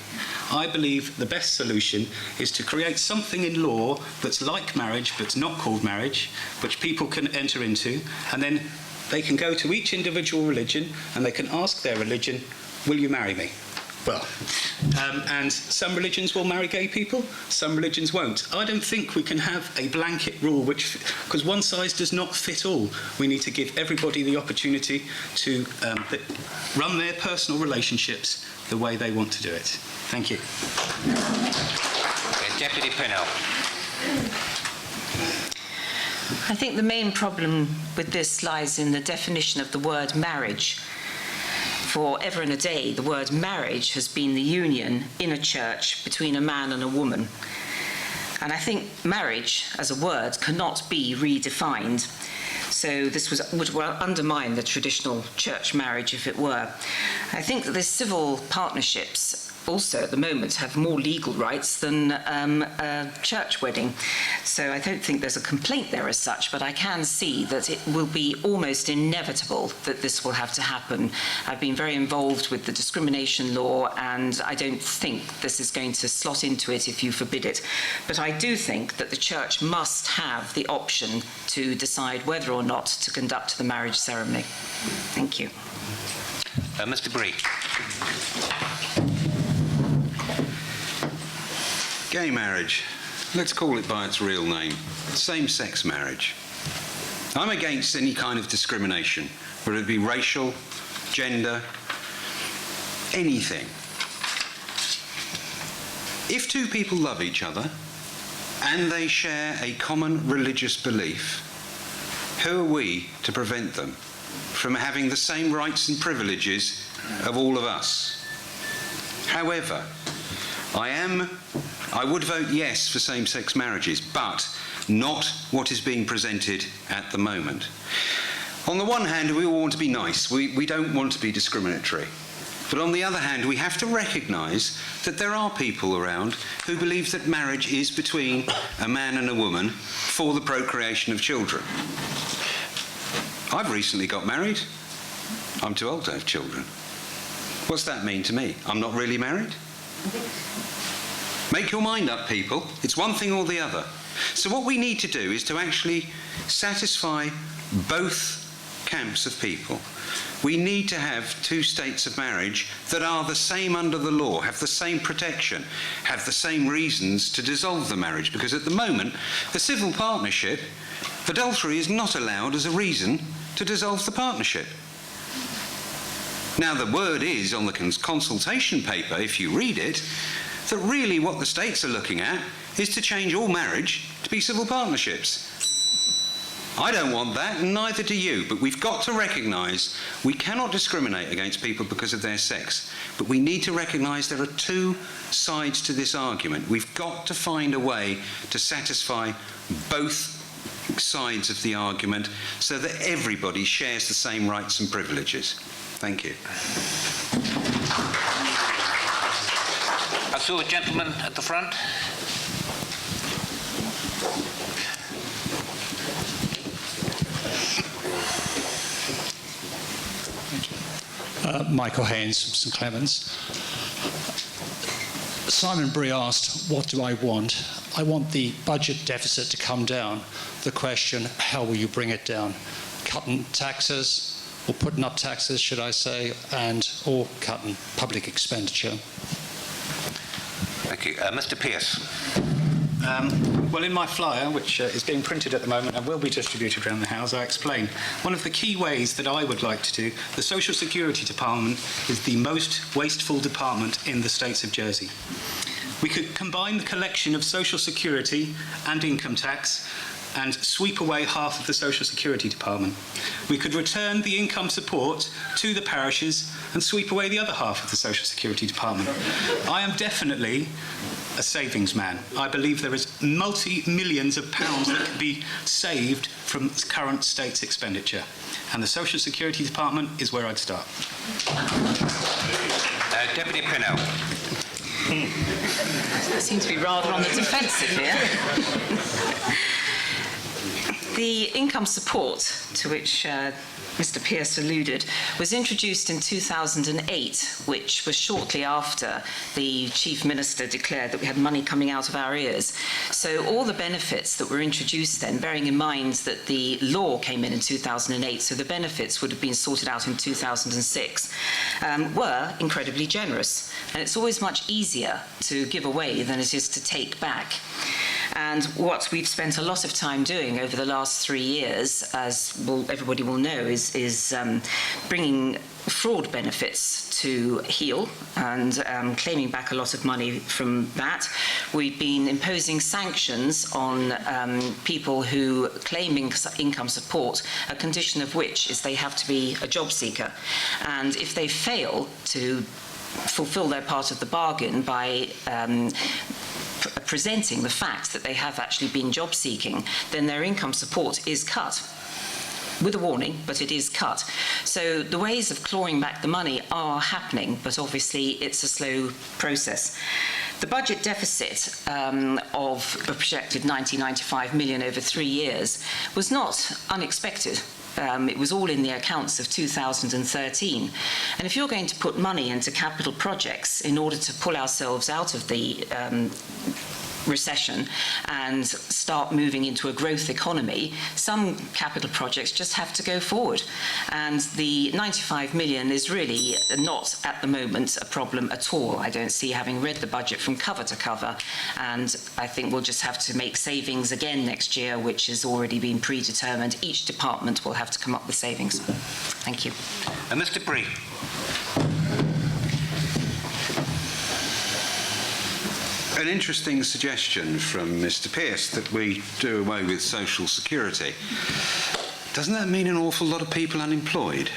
I believe the best solution is to create something in law that's like marriage, but not called marriage, which people can enter into, and then they can go to each individual religion and they can ask their religion, will you marry me? Well, and some religions will marry gay people, some religions won't. I don't think we can have a blanket rule because one size does not fit all. We need to give everybody the opportunity to run their personal relationships the way they want to do it. Thank you. Deputy Pinel. I think the main problem with this lies in the definition of the word marriage. For ever and a day, the word marriage has been the union in a church between a man and a woman. And I think marriage as a word cannot be redefined. So this would undermine the traditional church marriage if it were. I think that the civil partnerships also at the moment have more legal rights than a church wedding. So I don't think there's a complaint there as such, but I can see that it will be almost inevitable that this will have to happen. I've been very involved with the discrimination law, and I don't think this is going to slot into it if you forbid it. But I do think that the church must have the option to decide whether or not to conduct the marriage ceremony. Thank you. Mr. Brée. Gay marriage. Let's call it by its real name. Same-sex marriage. I'm against any kind of discrimination, whether it be racial, gender, anything. If 2 people love each other and they share a common religious belief, who are we to prevent them from having the same rights and privileges of all of us? However, I would vote yes for same-sex marriages, but not what is being presented at the moment. On the one hand, we all want to be nice. We don't want to be discriminatory. But on the other hand, we have to recognise that there are people around who believe that marriage is between a man and a woman for the procreation of children. I've recently got married. I'm too old to have children. What's that mean to me? I'm not really married? Make your mind up, people. It's one thing or the other. So what we need to do is to actually satisfy both camps of people. We need to have 2 states of marriage that are the same under the law, have the same protection, have the same reasons to dissolve the marriage. Because at the moment, the civil partnership, adultery is not allowed as a reason to dissolve the partnership. Now, the word is on the consultation paper, if you read it, that really what the states are looking at is to change all marriage to be civil partnerships. I don't want that, and neither do you, but we've got to recognise we cannot discriminate against people because of their sex, but we need to recognise there are 2 sides to this argument. We've got to find a way to satisfy both sides of the argument so that everybody shares the same rights and privileges. Thank you. I saw a gentleman at the front. Michael Haynes from St Clement's. Simon Brée asked, what do I want? I want the budget deficit to come down. The question, how will you bring it down? Cutting taxes, or putting up taxes, should I say, or cutting public expenditure? Thank you. Mr. Pearce. Well, in my flyer, which is being printed at the moment and will be distributed around the House, I explain one of the key ways that I would like to do. The Social Security Department is the most wasteful department in the States of Jersey. We could combine the collection of Social Security and income tax and sweep away half of the Social Security Department. We could return the income support to the parishes and sweep away the other half of the Social Security Department. I am definitely a savings man. I believe there is multi-millions of pounds that can be saved from current state's expenditure. And the Social Security Department is where I'd start. Deputy Pinel. Seems to be rather on the defensive here. The income support to which Mr. Pearce alluded was introduced in 2008, which was shortly after the Chief Minister declared that we had money coming out of our ears. So all the benefits that were introduced then, bearing in mind that the law came in 2008, so the benefits would have been sorted out in 2006, were incredibly generous. And it's always much easier to give away than it is to take back. And what we've spent a lot of time doing over the last 3 years, as everybody will know, is bringing fraud benefits to heel and claiming back a lot of money from that. We've been imposing sanctions on people who claim income support, a condition of which is they have to be a job seeker. And if they fail to fulfill their part of the bargain by presenting the fact that they have actually been job seeking, then their income support is cut. With a warning, but it is cut. So the ways of clawing back the money are happening, but obviously it's a slow process. The budget deficit of a projected 95 million over 3 years was not unexpected. It was all in the accounts of 2013. And if you're going to put money into capital projects in order to pull ourselves out of the recession and start moving into a growth economy, some capital projects just have to go forward. And the 95 million is really not at the moment a problem at all. I don't see, having read the budget from cover to cover, and I think we'll just have to make savings again next year, which has already been predetermined. Each department will have to come up with savings. Thank you. And Mr. Brée. An interesting suggestion from Mr. Pearce that we do away with Social Security. Doesn't that mean an awful lot of people unemployed?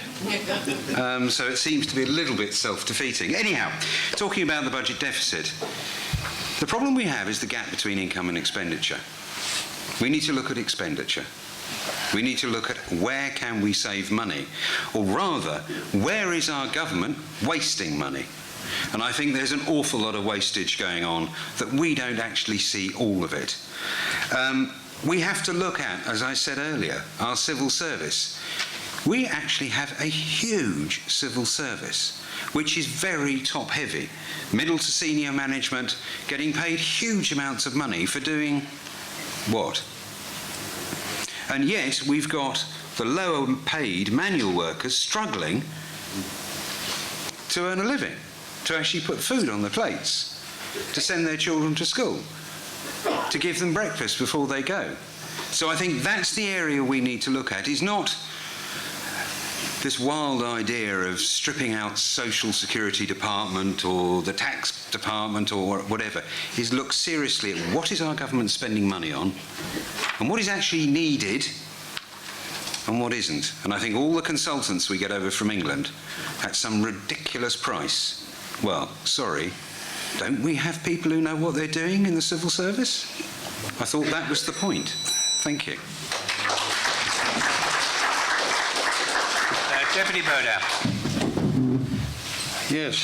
So it seems to be a little bit self-defeating. Anyhow, talking about the budget deficit, the problem we have is the gap between income and expenditure. We need to look at expenditure. We need to look at where can we save money, or rather, where is our government wasting money? And I think there's an awful lot of wastage going on that we don't actually see all of it. We have to look at, as I said earlier, our civil service. We actually have a huge civil service, which is very top-heavy. Middle to senior management getting paid huge amounts of money for doing what? And yet we've got the lower-paid manual workers struggling to earn a living, to actually put food on their plates, to send their children to school, to give them breakfast before they go. So I think that's the area we need to look at, is not this wild idea of stripping out Social Security Department or the tax department or whatever, is look seriously at what is our government spending money on and what is actually needed and what isn't. And I think all the consultants we get over from England at some ridiculous price, well, sorry, don't we have people who know what they're doing in the civil service? I thought that was the point. Thank you. Deputy Baudains. Yes,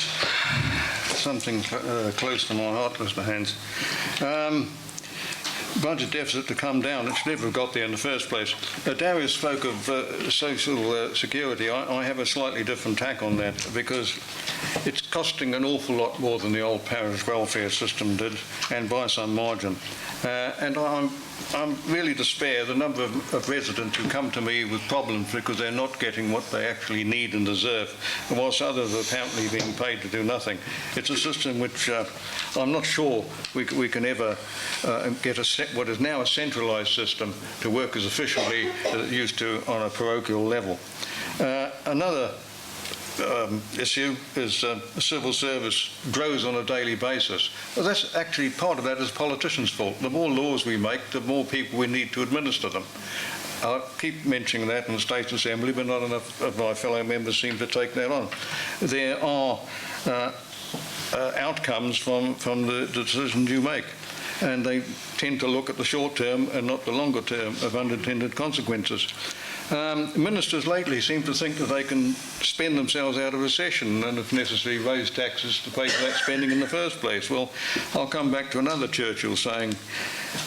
something close to my heart, Mr. Hans. Budget deficit to come down, it should never have got there in the first place. Darius spoke of social security. I have a slightly different tack on that, because it's costing an awful lot more than the old parish welfare system did, and by some margin. And I'm really despair the number of residents who come to me with problems because they're not getting what they actually need and deserve, whilst others are apparently being paid to do nothing. It's a system which I'm not sure we can ever get what is now a centralised system to work as efficiently as it used to on a parochial level. Another issue is the civil service grows on a daily basis. Well, that's actually part of that is politicians' fault. The more laws we make, the more people we need to administer them. I keep mentioning that in the State Assembly, but not enough of my fellow members seem to take that on. There are outcomes from the decisions you make, and they tend to look at the short term and not the longer term of unintended consequences. Ministers lately seem to think that they can spend themselves out of recession and, if necessary, raise taxes to pay for that spending in the first place. Well, I'll come back to another Churchill saying.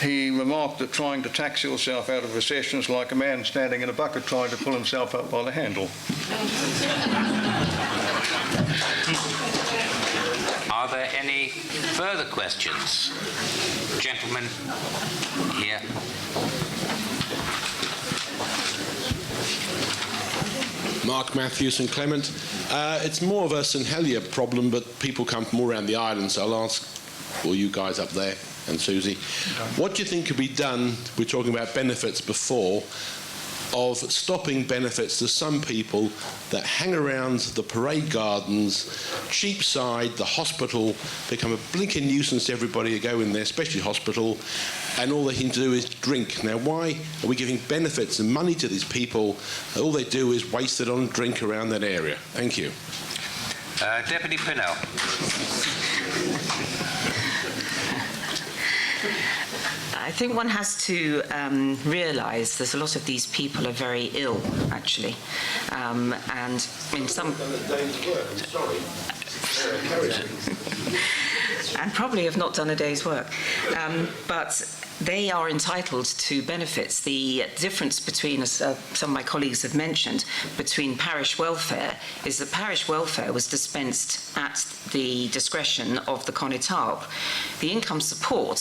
He remarked that trying to tax yourself out of recession is like a man standing in a bucket trying to pull himself up by the handle. Are there any further questions? Gentlemen here. Mark Matthews and Clement. It's more of a St Helier problem, but people come from all around the island, so I'll ask all you guys up there and Susie, what do you think could be done, we're talking about benefits before, of stopping benefits to some people that hang around the parade gardens, Cheapside, the hospital, become a blinking nuisance to everybody who go in there, especially hospital, and all they can do is drink. Now, why are we giving benefits and money to these people? All they do is waste it on drink around that area. Thank you. Deputy Pinel. I think one has to realise that a lot of these people are very ill, actually, and in some and probably have not done a day's work, but they are entitled to benefits. The difference between, as some of my colleagues have mentioned, between parish welfare is that parish welfare was dispensed at the discretion of the Connétable. The income support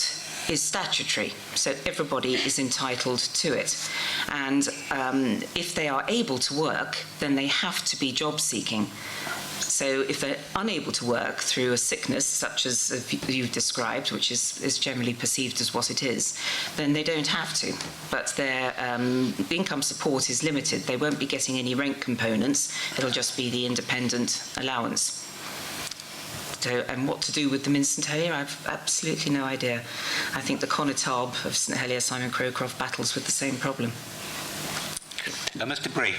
is statutory, so everybody is entitled to it. And if they are able to work, then they have to be job seeking. So if they're unable to work through a sickness such as you've described, which is generally perceived as what it is, then they don't have to. But their income support is limited. They won't be getting any rent components. It'll just be the independent allowance. So, and what to do with them in St Helier, I've absolutely no idea. I think the Connétable of St Helier, Simon Crowcroft, battles with the same problem. Mr. Brée.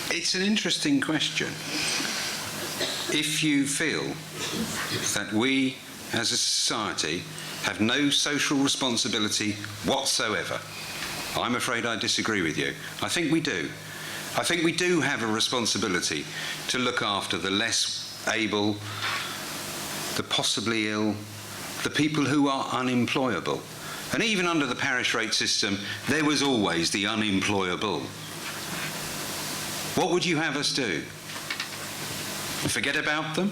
It's an interesting question. If you feel that we as a society have no social responsibility whatsoever, I'm afraid I disagree with you. I think we do. I think we do have a responsibility to look after the less able, the possibly ill, the people who are unemployable. And even under the parish rate system, there was always the unemployable. What would you have us do? Forget about them?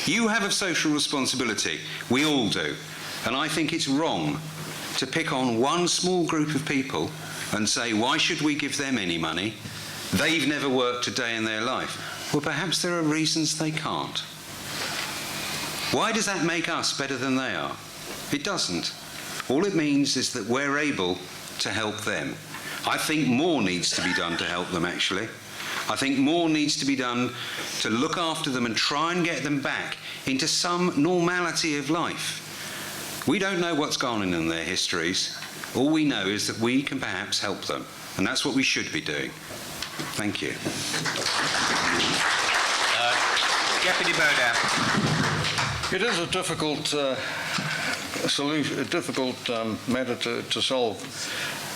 You have a social responsibility. We all do. And I think it's wrong to pick on one small group of people and say, why should we give them any money? They've never worked a day in their life. Well, perhaps there are reasons they can't. Why does that make us better than they are? It doesn't. All it means is that we're able to help them. I think more needs to be done to help them, actually. I think more needs to be done to look after them and try and get them back into some normality of life. We don't know what's gone on in their histories. All we know is that we can perhaps help them, and that's what we should be doing. Thank you. Deputy Baudains. It is a difficult solution, a difficult matter to solve.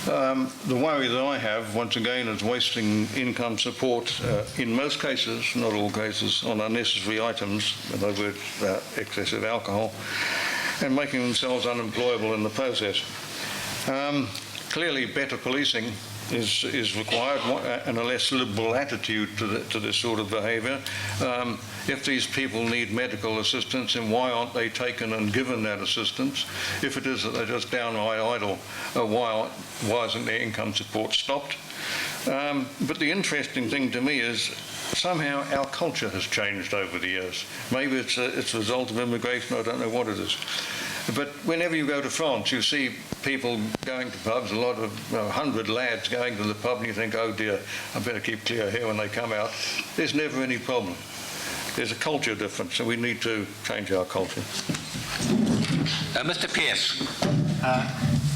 The worry that I have, once again, is wasting income support in most cases, not all cases, on unnecessary items, in other words, excessive alcohol, and making themselves unemployable in the process. Clearly, better policing is required, and a less liberal attitude to this sort of behaviour. If these people need medical assistance, then why aren't they taken and given that assistance? If it is that they're just downright idle, why isn't their income support stopped? But the interesting thing to me is somehow our culture has changed over the years. Maybe it's a result of immigration, I don't know what it is. But whenever you go to France, you see people going to pubs, a lot of 100 lads going to the pub, and you think, oh dear, I better keep clear here when they come out. There's never any problem. There's a culture difference, so we need to change our culture. Mr. Pearce.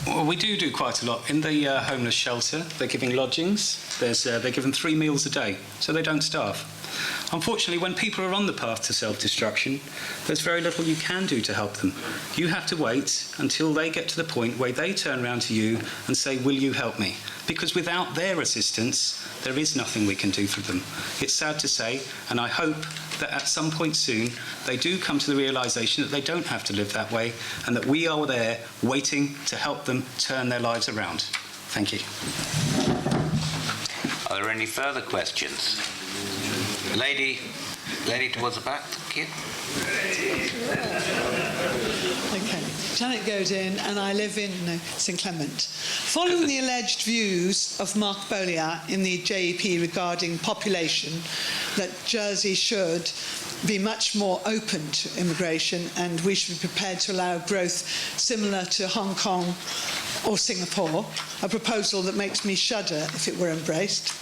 Well, we do quite a lot. In the homeless shelter, they're giving lodgings. They're given 3 meals a day, so they don't starve. Unfortunately, when people are on the path to self-destruction, there's very little you can do to help them. You have to wait until they get to the point where they turn around to you and say, will you help me? Because without their assistance, there is nothing we can do for them. It's sad to say, and I hope that at some point soon, they do come to the realisation that they don't have to live that way, and that we are there waiting to help them turn their lives around. Thank you. Are there any further questions? Lady towards the back, thank you. Okay, Janet Godin, and I live in St Clement. Following the alleged views of Mark Baudains in the JEP regarding population, that Jersey should be much more open to immigration and we should be prepared to allow growth similar to Hong Kong or Singapore, a proposal that makes me shudder if it were embraced.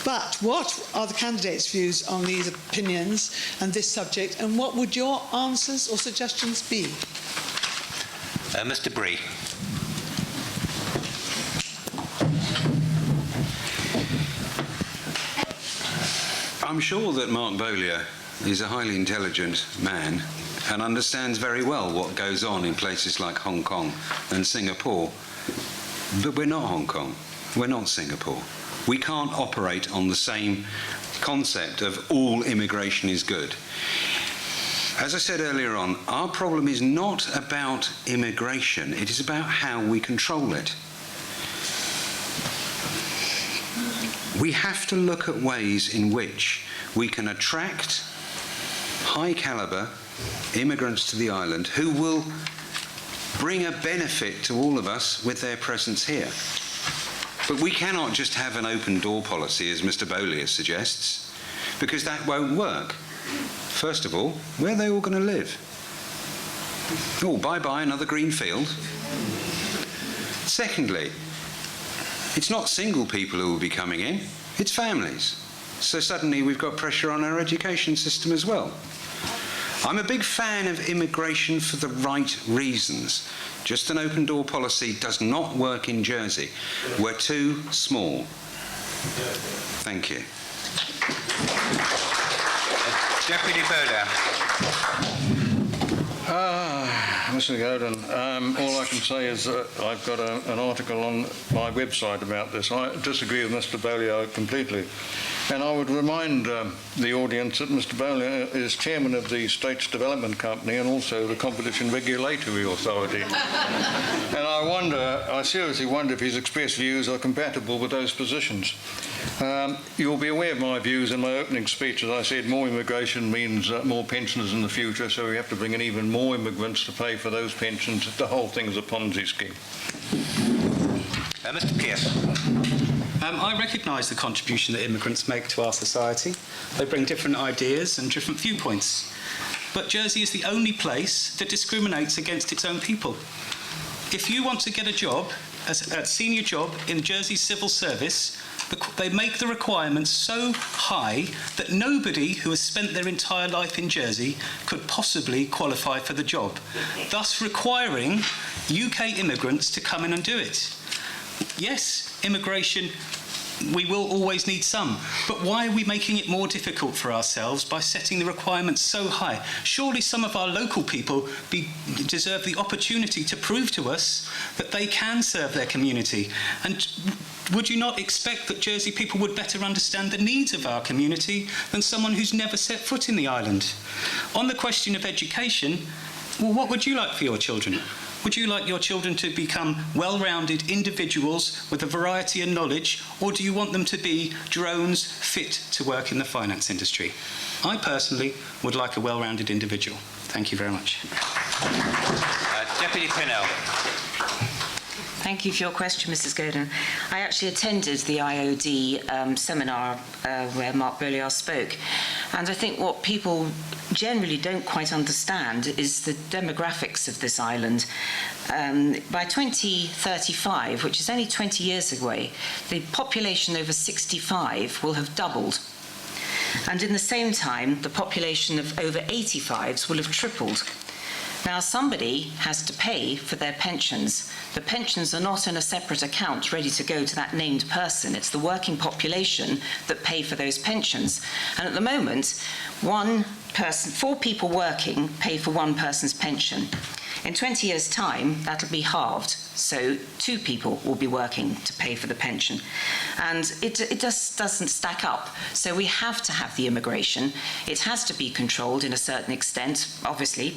But what are the candidates' views on these opinions and this subject, and what would your answers or suggestions be? Mr. Brée. I'm sure that Mark Baudains is a highly intelligent man and understands very well what goes on in places like Hong Kong and Singapore. But we're not Hong Kong. We're not Singapore. We can't operate on the same concept of all immigration is good. As I said earlier on, our problem is not about immigration. It is about how we control it. We have to look at ways in which we can attract high caliber immigrants to the island who will bring a benefit to all of us with their presence here. But we cannot just have an open door policy, as Mr. Baudains suggests, because that won't work. First of all, where are they all going to live? Oh, bye-bye, another green field. Secondly, it's not single people who will be coming in, it's families. So suddenly we've got pressure on our education system as well. I'm a big fan of immigration for the right reasons. Just an open door policy does not work in Jersey. We're too small. Thank you. Deputy Baudains. Mr. Godin, all I can say is that I've got an article on my website about this. I disagree with Mr. Baudains completely. And I would remind the audience that Mr. Baudains is chairman of the States Development Company and also the Competition Regulatory Authority. And I seriously wonder if his expressed views are compatible with those positions. You'll be aware of my views in my opening speech. As I said, more immigration means more pensioners in the future, so we have to bring in even more immigrants to pay for those pensions. The whole thing is a Ponzi scheme. Mr. Pearce. I recognise the contribution that immigrants make to our society. They bring different ideas and different viewpoints. But Jersey is the only place that discriminates against its own people. If you want to get a job, a senior job in Jersey civil service, they make the requirements so high that nobody who has spent their entire life in Jersey could possibly qualify for the job, thus requiring UK immigrants to come in and do it. Yes, immigration, we will always need some, but why are we making it more difficult for ourselves by setting the requirements so high? Surely some of our local people deserve the opportunity to prove to us that they can serve their community. And would you not expect that Jersey people would better understand the needs of our community than someone who's never set foot in the island? On the question of education, well, what would you like for your children? Would you like your children to become well-rounded individuals with a variety of knowledge, or do you want them to be drones fit to work in the finance industry? I personally would like a well-rounded individual. Thank you very much. Deputy Pinel. Thank you for your question, Mrs. Godin. I actually attended the IOD seminar where Mark Baudains spoke, and I think what people generally don't quite understand is the demographics of this island. By 2035, which is only 20 years away, the population over 65 will have doubled. And in the same time, the population of over 85s will have tripled. Now, somebody has to pay for their pensions. The pensions are not in a separate account ready to go to that named person. It's the working population that pay for those pensions. And at the moment, 4 people working pay for one person's pension. In 20 years' time, that'll be halved. So 2 people will be working to pay for the pension. And it just doesn't stack up. So we have to have the immigration. It has to be controlled in a certain extent. Obviously,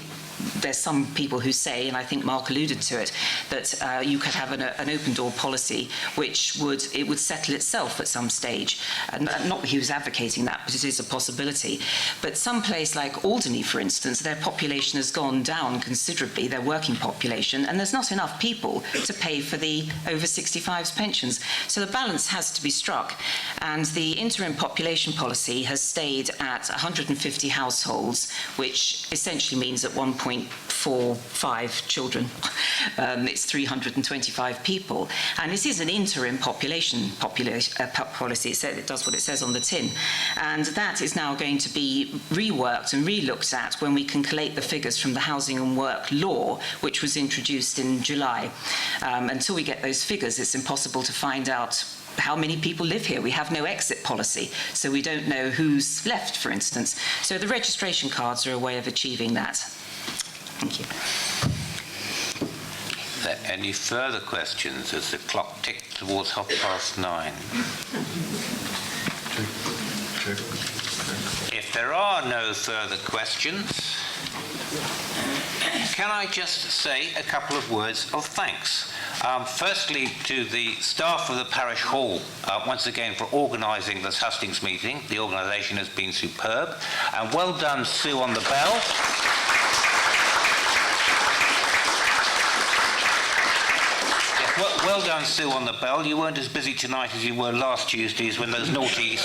there's some people who say, and I think Mark alluded to it, that you could have an open-door policy which would settle itself at some stage. And not that he was advocating that, but it is a possibility. But some place like Alderney, for instance, their population has gone down considerably, their working population, and there's not enough people to pay for the over 65s pensions. So the balance has to be struck. And the interim population policy has stayed at 150 households, which essentially means at 1.45 children. It's 325 people. And this is an interim population policy. It does what it says on the tin. And that is now going to be reworked and re-looked at when we can collate the figures from the Housing and Work Law, which was introduced in July. Until we get those figures, it's impossible to find out how many people live here. We have no exit policy, so we don't know who's left, for instance. So the registration cards are a way of achieving that. Thank you. Are there any further questions as the clock ticks towards 9:30? If there are no further questions, can I just say a couple of words of thanks? Firstly, to the staff of the Parish Hall, once again for organising this Hustings meeting. The organisation has been superb. And well done, Sue, on the bell. Well done, Sue, on the bell. You weren't as busy tonight as you were last Tuesdays when those naughty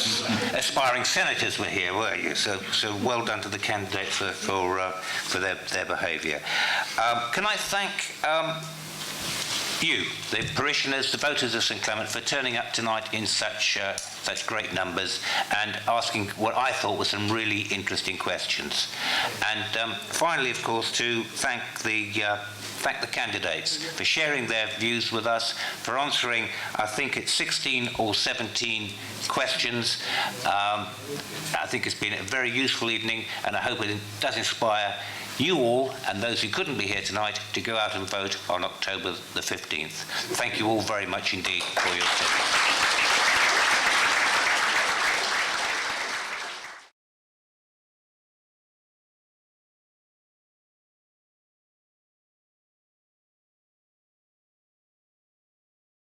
aspiring senators were here, were you? So well done to the candidates for their behaviour. Can I thank you, the parishioners, the voters of St Clement, for turning up tonight in such great numbers and asking what I thought were some really interesting questions. And finally, of course, to thank the candidates for sharing their views with us, for answering, I think it's 16 or 17 questions. I think it's been a very useful evening, and I hope it does inspire you all, and those who couldn't be here tonight, to go out and vote on October the 15th. Thank you all very much indeed for your service.